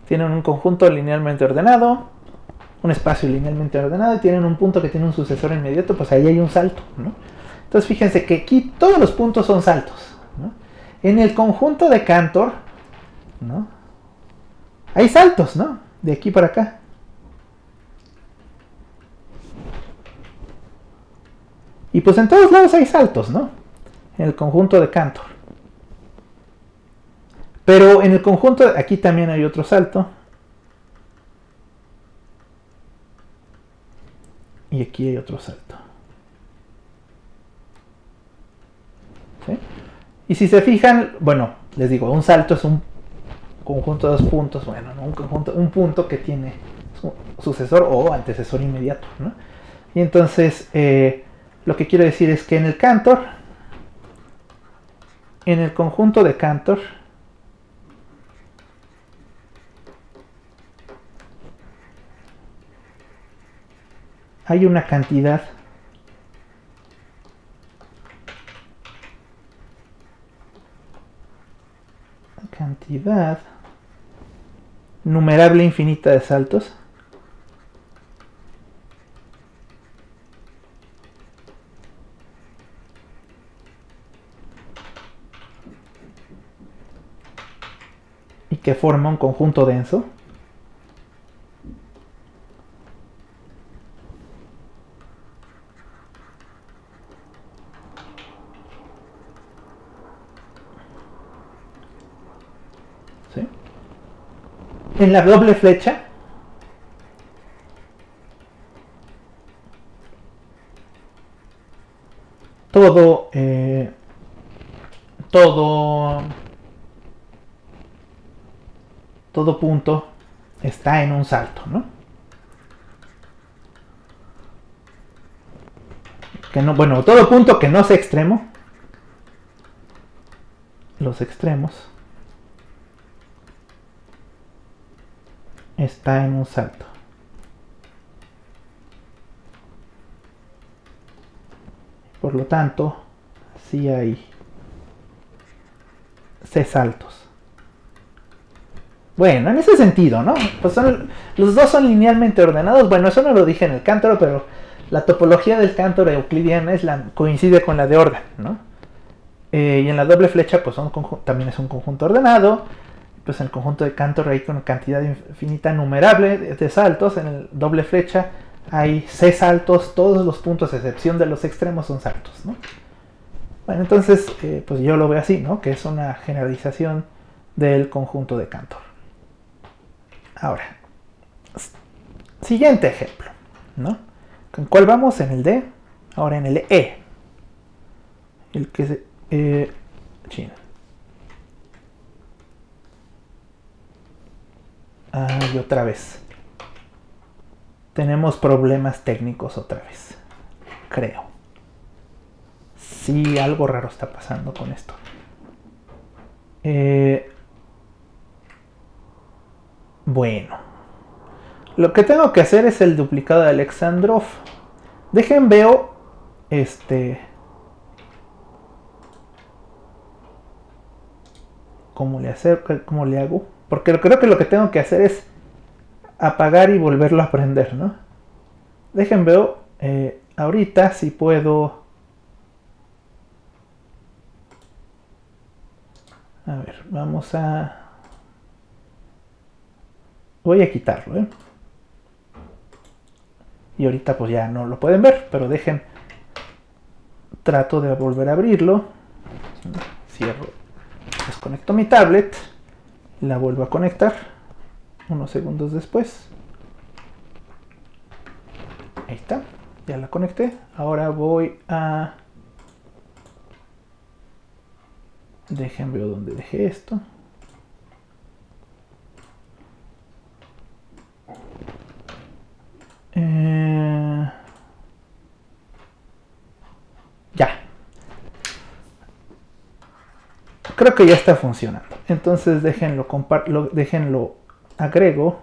Tienen un conjunto linealmente ordenado, un espacio linealmente ordenado y tienen un punto que tiene un sucesor inmediato, pues ahí hay un salto, ¿no? Entonces fíjense que aquí todos los puntos son saltos, ¿no? En el conjunto de Cantor, ¿no? Hay saltos, ¿no? De aquí para acá. Y pues en todos lados hay saltos, ¿no? En el conjunto de Cantor. Pero en el conjunto, aquí también hay otro salto. Y aquí hay otro salto. ¿Sí? Y si se fijan, bueno, les digo, un salto es un conjunto de dos puntos, bueno, ¿no? Un punto que tiene su sucesor o antecesor inmediato, ¿no? Y entonces, lo que quiero decir es que en el Cantor, en el conjunto de Cantor, hay una cantidad numerable infinita de saltos y que forma un conjunto denso. ¿Sí? En la doble flecha todo punto está en un salto, ¿no? Bueno, todo punto que no sea extremo, los extremos, está en un salto. Por lo tanto, sí hay C saltos. Bueno, en ese sentido, ¿no? Pues los dos son linealmente ordenados. Bueno, eso no lo dije en el cántaro, pero la topología del cántaro euclidiana coincide con la de orden, ¿no? Y en la doble flecha, pues también es un conjunto ordenado. Pues en el conjunto de Cantor hay una cantidad infinita numerable de saltos. En el doble flecha hay C saltos, todos los puntos, a excepción de los extremos, son saltos, ¿no? Bueno, entonces, pues yo lo veo así, ¿no? Que es una generalización del conjunto de Cantor. Ahora, siguiente ejemplo, ¿no? ¿Con cuál vamos? En el D, ahora en el E. El que se... chino. Y otra vez. Tenemos problemas técnicos otra vez. creo. Sí, algo raro está pasando con esto. Bueno, lo que tengo que hacer es el duplicado de Alexandrov. Dejen veo cómo le hago, porque creo que lo que tengo que hacer es apagar y volverlo a prender, ¿no? Dejen veo ahorita si puedo. A ver, vamos a... Voy a quitarlo, ¿eh? Y ahorita pues ya no lo pueden ver, pero dejen... Trato de volver a abrirlo. Cierro. Desconecto mi tablet. La vuelvo a conectar. Unos segundos después. Ahí está. Ya la conecté. Ahora voy a... Dejen ver dónde dejé esto. Ya. Creo que ya está funcionando. Entonces déjenlo agrego.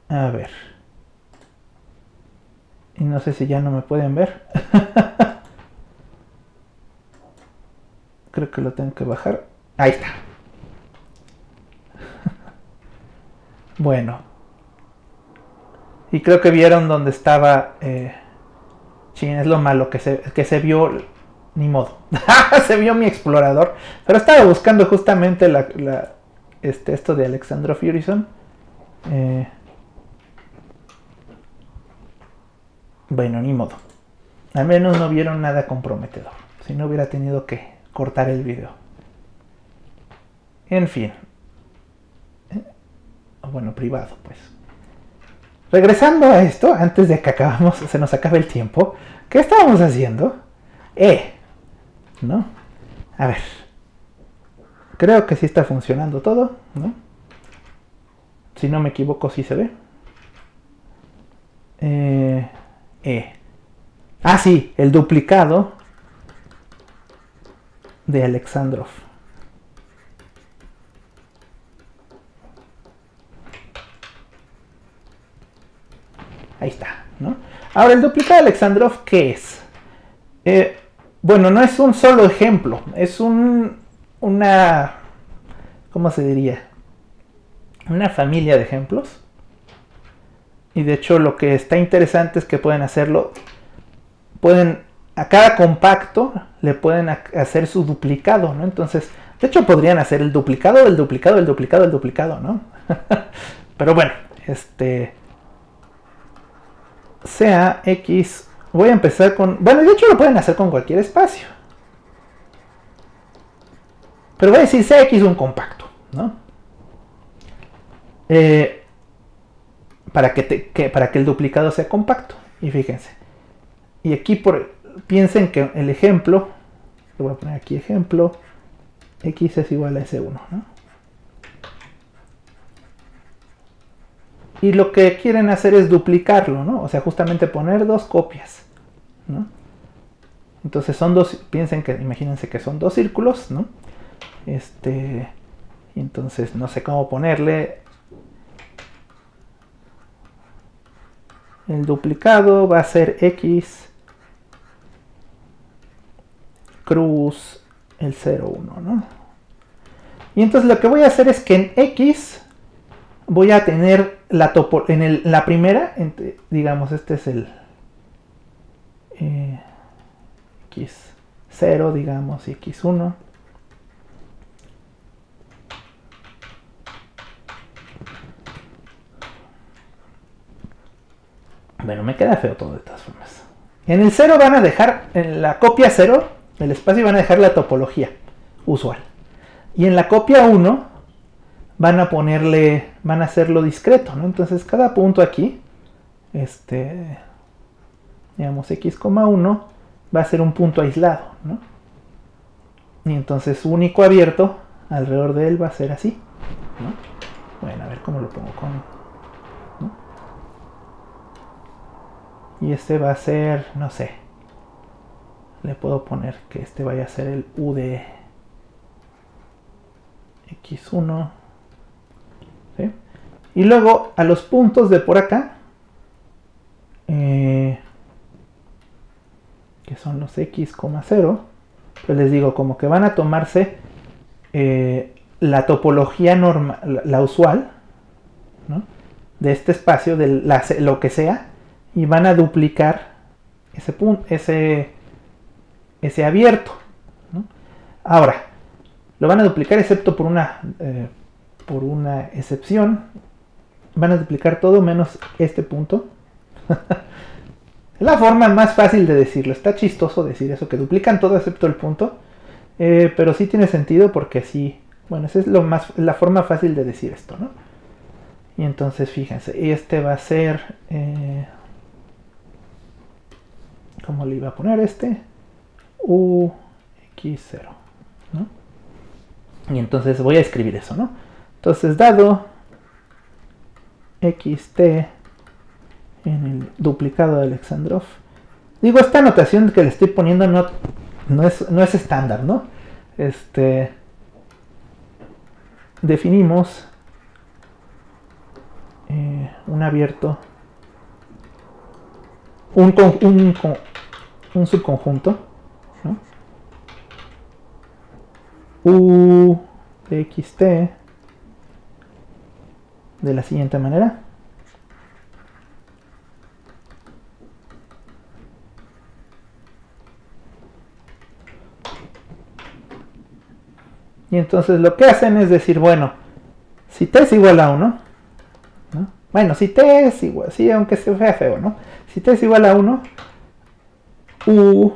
A ver. Y no sé si ya no me pueden ver. Creo que lo tengo que bajar. Ahí está. Bueno. Y creo que vieron donde estaba... Chin, es lo malo que se vio... Ni modo. Se vio mi explorador. Pero estaba buscando justamente esto de Alexandrov Urison. Bueno, ni modo. Al menos no vieron nada comprometedor. Si no hubiera tenido que cortar el video. En fin. Bueno, privado, pues. Regresando a esto, antes de que se nos acabe el tiempo. ¿Qué estábamos haciendo? ¿No? A ver. Creo que sí está funcionando todo, ¿no? Si no me equivoco, sí se ve. Ah, sí, el duplicado de Alexandrov. Ahí está, ¿no? Ahora, el duplicado de Alexandrov, ¿qué es? Bueno, no es un solo ejemplo, es una... ¿Cómo se diría? Una familia de ejemplos. Y de hecho lo que está interesante es que pueden hacerlo, a cada compacto le pueden hacer su duplicado, ¿no? Entonces, de hecho podrían hacer el duplicado del duplicado, el duplicado, el duplicado, ¿no? Pero bueno, sea X, voy a empezar con, bueno, de hecho lo pueden hacer con cualquier espacio. Pero voy a decir sea X un compacto, ¿no? Para que el duplicado sea compacto. Y fíjense. Y aquí piensen que el ejemplo, le voy a poner aquí ejemplo, X es igual a S1, ¿no? Y lo que quieren hacer es duplicarlo, ¿no? O sea, justamente poner dos copias, ¿no? Entonces son dos, imagínense que son dos círculos, ¿no? Y entonces no sé cómo ponerle. El duplicado va a ser X cruz el 0, 1, ¿no? Y entonces lo que voy a hacer es que en X voy a tener la primera, digamos, este es el X0, digamos, y X1. Bueno, me queda feo todo de todas formas. En el 0 van a dejar, en la copia 0 del espacio van a dejar la topología usual. Y en la copia 1 van a hacerlo discreto, ¿no? Entonces cada punto aquí, digamos X,1, va a ser un punto aislado, ¿no? Y entonces su único abierto alrededor de él va a ser así, ¿no? Bueno, a ver cómo lo pongo con, ¿no? Y este va a ser, no sé, le puedo poner que este vaya a ser el U de X1, ¿sí? Y luego a los puntos de por acá, que son los X,0, pues les digo, como que van a tomarse la topología normal, la usual, ¿no? De este espacio, de lo que sea, y van a duplicar ese punto, ese abierto, ¿no? Ahora, lo van a duplicar excepto por una excepción. Van a duplicar todo menos este punto. Es la forma más fácil de decirlo. Está chistoso decir eso, que duplican todo excepto el punto. Pero sí tiene sentido porque sí. Bueno, esa es la forma fácil de decir esto, ¿no? Y entonces fíjense, este va a ser... ¿cómo le iba a poner este? UX0, ¿no? Y entonces voy a escribir eso, ¿no? Entonces, dado xt en el duplicado de Alexandrov. Digo, esta notación que le estoy poniendo no es estándar, ¿no? Definimos un abierto, un subconjunto, ¿no? U de xt de la siguiente manera. Y entonces lo que hacen es decir, bueno, si t es igual a 1, ¿no? Bueno, si t es igual, sí, aunque se vea feo, ¿no? Si t es igual a 1, u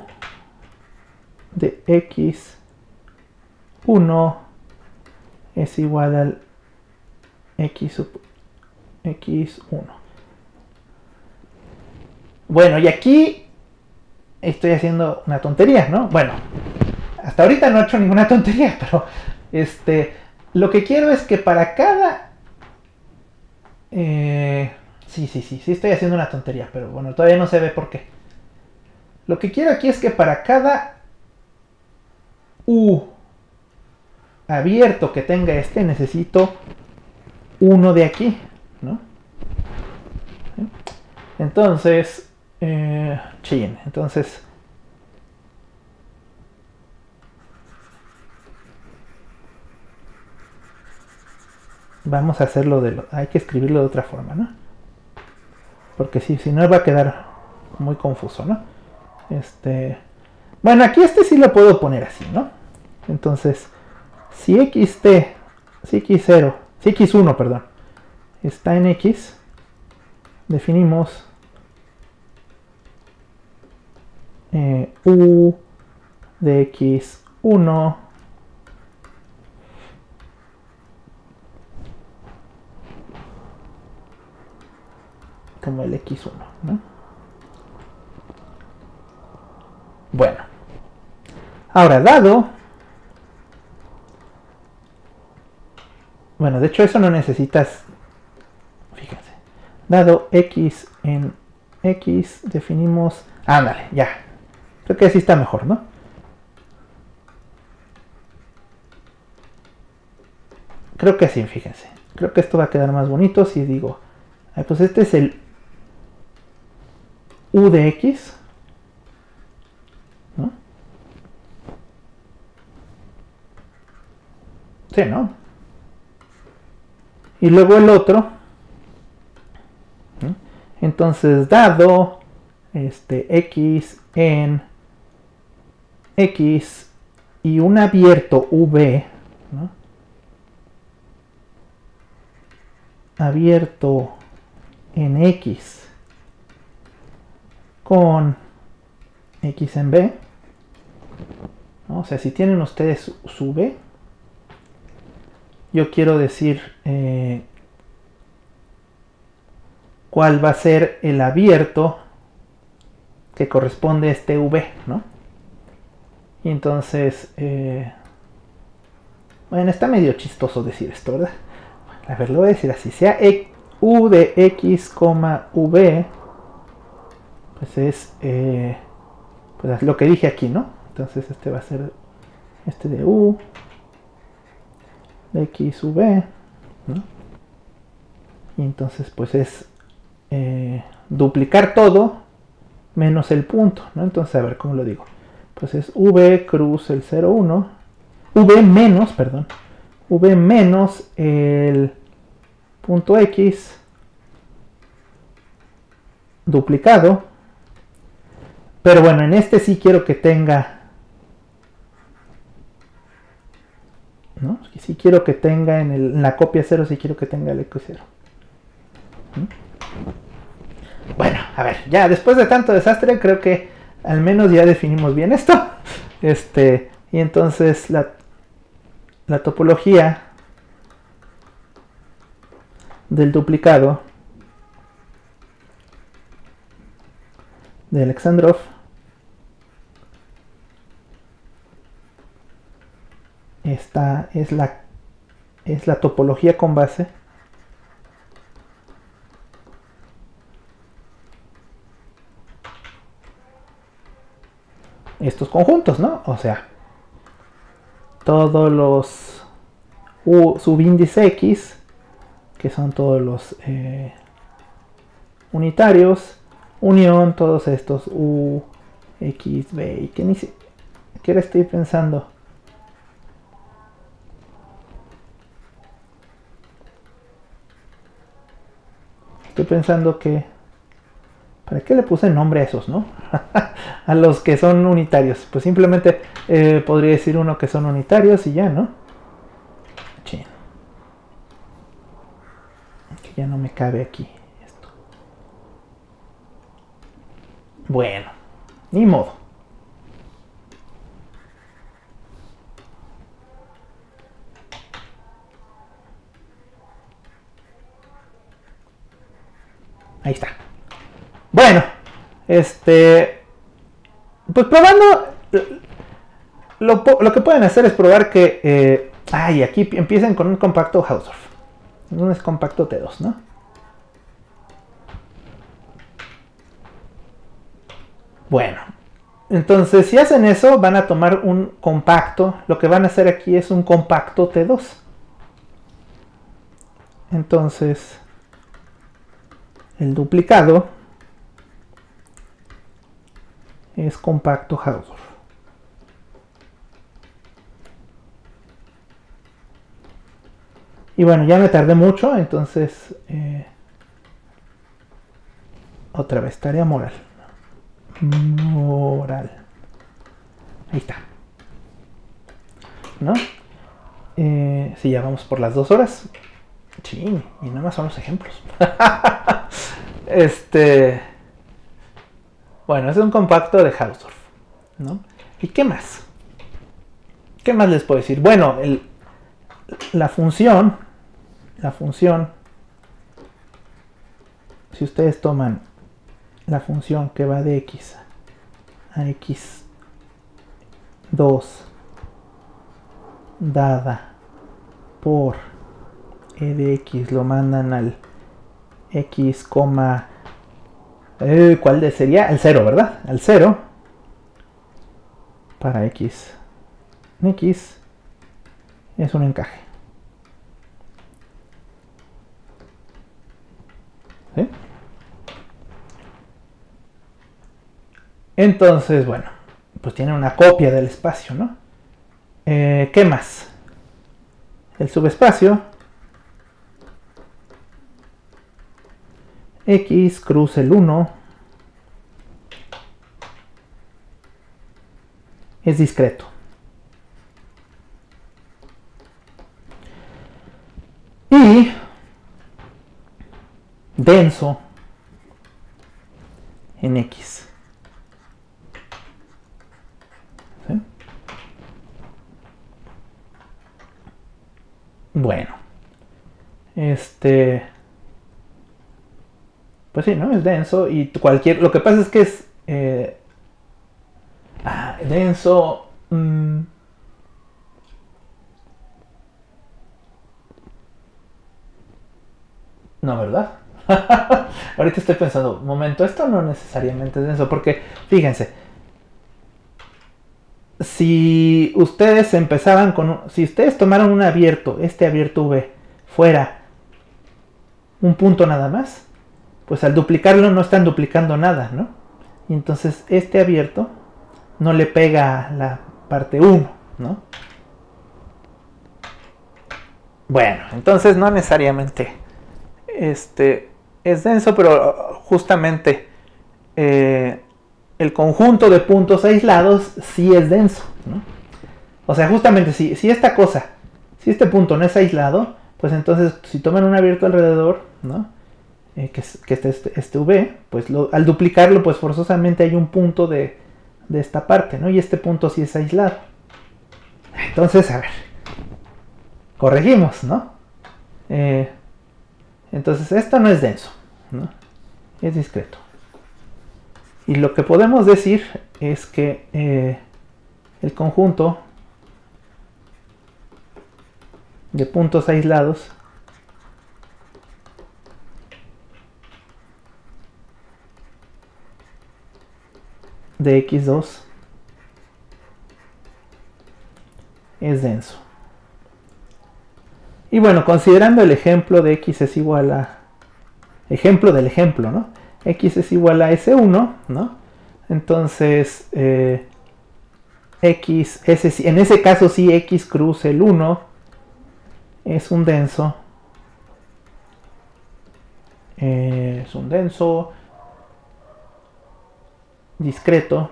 de x1 es igual al x1. Bueno, y aquí estoy haciendo una tontería, ¿no? Bueno, hasta ahorita no he hecho ninguna tontería, pero lo que quiero es que para cada... sí estoy haciendo una tontería, pero bueno, todavía no se ve por qué. Lo que quiero aquí es que para cada U abierto que tenga necesito uno de aquí, ¿no? Entonces, entonces vamos a hacerlo hay que escribirlo de otra forma, ¿no? Porque si no va a quedar muy confuso, ¿no? Bueno, aquí sí lo puedo poner así, ¿no? Entonces, si x1, perdón, está en x, definimos u de x1 como el x1, ¿no? Bueno, ahora bueno, de hecho eso no necesitas, fíjense, dado x en x, definimos, ándale, ya, creo que así está mejor, ¿no? Creo que así, fíjense, creo que esto va a quedar más bonito si digo, pues este es el u de x, ¿no? Sí, ¿no? Y luego el otro, ¿no? Entonces, dado x en x y un abierto v, ¿no? Abierto en x con x en b, ¿no? O sea, si tienen ustedes su b, yo quiero decir cuál va a ser el abierto que corresponde a este v, ¿no? Y entonces Bueno, está medio chistoso decir esto, ¿verdad? A ver, lo voy a decir así. Sea u de x, v, pues es pues lo que dije aquí, ¿no? Entonces este va a ser este de u de x, v, ¿no? Y entonces pues es duplicar todo menos el punto, ¿no? Entonces a ver cómo lo digo. Pues es v cruz el 0, 1, v menos, perdón, v menos el punto x duplicado. Pero bueno, en este sí quiero que tenga, ¿no? Sí quiero que tenga en la copia 0, sí quiero que tenga el eco 0. Bueno, a ver, ya después de tanto desastre, creo que al menos ya definimos bien esto. Y entonces la topología del duplicado de Alexandrov es la topología con base estos conjuntos, ¿no? O sea, todos los u subíndice x, que son todos los unitarios, unión todos estos u, x, b, y que ni siquiera estoy pensando. Estoy pensando que ¿para qué le puse nombre a esos, no? A los que son unitarios. Pues simplemente podría decir uno que son unitarios y ya, ¿no? Chin. Que ya no me cabe aquí esto. Bueno, ni modo. Ahí está. Bueno, pues probando, lo que pueden hacer es probar que, aquí empiecen con un compacto Hausdorff. Un compacto T2, ¿no? Bueno, entonces si hacen eso, van a tomar un compacto. Lo que van a hacer aquí es un compacto T2. Entonces, el duplicado es compacto Hausdorff. Y bueno, ya me tardé mucho, entonces otra vez, tarea moral. Ahí está. ¿No? Sí, ya vamos por las 2 horas. Sí, y nada más son los ejemplos. Bueno, es un compacto de Hausdorff, ¿no? ¿Y qué más? ¿Qué más les puedo decir? Bueno, la función, si ustedes toman la función que va de x a x2 dada por e de x, lo mandan al x, ¿cuál sería? El 0, ¿verdad? Al 0 para x es un encaje. ¿Sí? Entonces, bueno, pues tiene una copia del espacio, ¿no? ¿Qué más? El subespacio x cruz el 1 es discreto. Y denso en x. ¿Sí? Bueno, pues sí, ¿no? Es denso y lo que pasa es que es denso. No, ¿verdad? Ahorita estoy pensando, un momento, esto no necesariamente es denso, porque fíjense, si ustedes empezaban con, si ustedes tomaron un abierto, este abierto V, fuera un punto nada más, pues al duplicarlo no están duplicando nada, ¿no? Y entonces este abierto no le pega a la parte 1, ¿no? Bueno, entonces no necesariamente es denso, pero justamente el conjunto de puntos aislados sí es denso, ¿no? O sea, justamente si esta cosa, si este punto no es aislado, pues entonces si toman un abierto alrededor, ¿no? Que este V, pues al duplicarlo, pues forzosamente hay un punto de esta parte, ¿no? Y este punto sí es aislado. Entonces, a ver, corregimos, ¿no? Entonces esto no es denso, ¿no? Es discreto. Y lo que podemos decir es que el conjunto de puntos aislados de X2 es denso. Y bueno, considerando el ejemplo de X es igual a... Ejemplo del ejemplo, ¿no? X es igual a S1, ¿no? Entonces, X, en ese caso sí X cruz el 1 es un denso. Es un denso discreto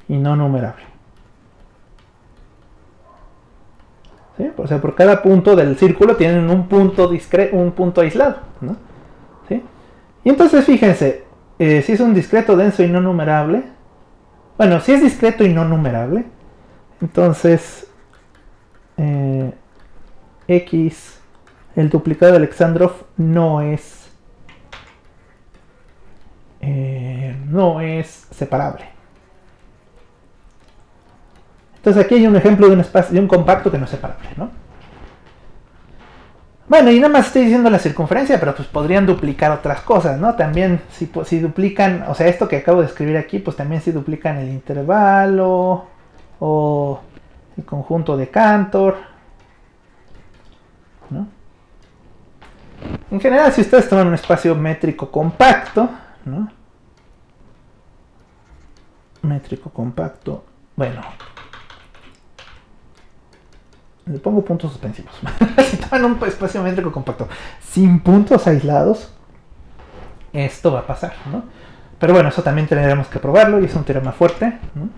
y no numerable. ¿Sí? O sea, por cada punto del círculo tienen un punto discreto, un punto aislado, ¿no? ¿Sí? Y entonces fíjense, si es un discreto denso y no numerable, bueno, si es discreto y no numerable, entonces X, el duplicado de Alexandrov no es separable. Entonces aquí hay un ejemplo de un espacio, de un compacto que no es separable, ¿no? Bueno, y nada más estoy diciendo la circunferencia, pero pues podrían duplicar otras cosas, ¿no? También si duplican, o sea, esto que acabo de escribir aquí, pues también si duplican el intervalo o el conjunto de Cantor, ¿no? En general, si ustedes toman un espacio métrico compacto, ¿no? Métrico compacto, bueno, le pongo puntos suspensivos. Si toman un espacio métrico compacto sin puntos aislados, esto va a pasar, ¿no? Pero bueno, eso también tendremos que probarlo y es un teorema fuerte, ¿no?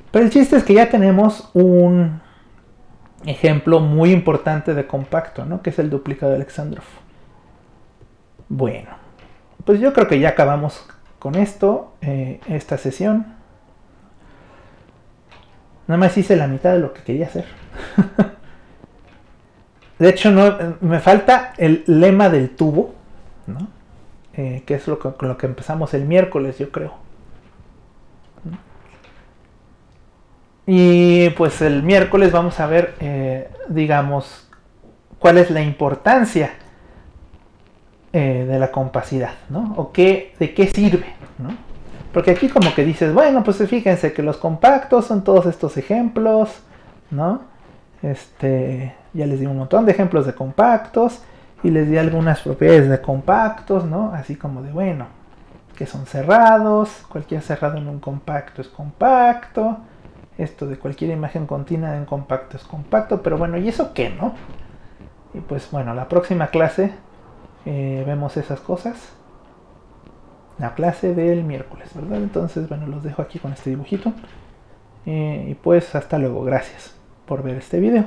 Pero el chiste es que ya tenemos un ejemplo muy importante de compacto, ¿no? Que es el duplicado de Alexandrov. Bueno, pues yo creo que ya acabamos con esto, esta sesión. Nada más hice la mitad de lo que quería hacer. De hecho, no, me falta el lema del tubo, ¿no? Que es con lo que empezamos el miércoles, yo creo. Y pues el miércoles vamos a ver, digamos, cuál es la importancia de la compacidad, ¿no? O de qué sirve, ¿no? Porque aquí como que dices, bueno, pues fíjense que los compactos son todos estos ejemplos, ¿no? Ya les di un montón de ejemplos de compactos y les di algunas propiedades de compactos, ¿no? Así como de, bueno, que son cerrados, cualquier cerrado en un compacto es compacto, esto de cualquier imagen continua en compacto es compacto, pero bueno, ¿y eso qué, no? Y pues bueno, la próxima clase vemos esas cosas. La clase del miércoles, ¿verdad? Entonces, bueno, los dejo aquí con este dibujito. Y pues hasta luego. Gracias por ver este video.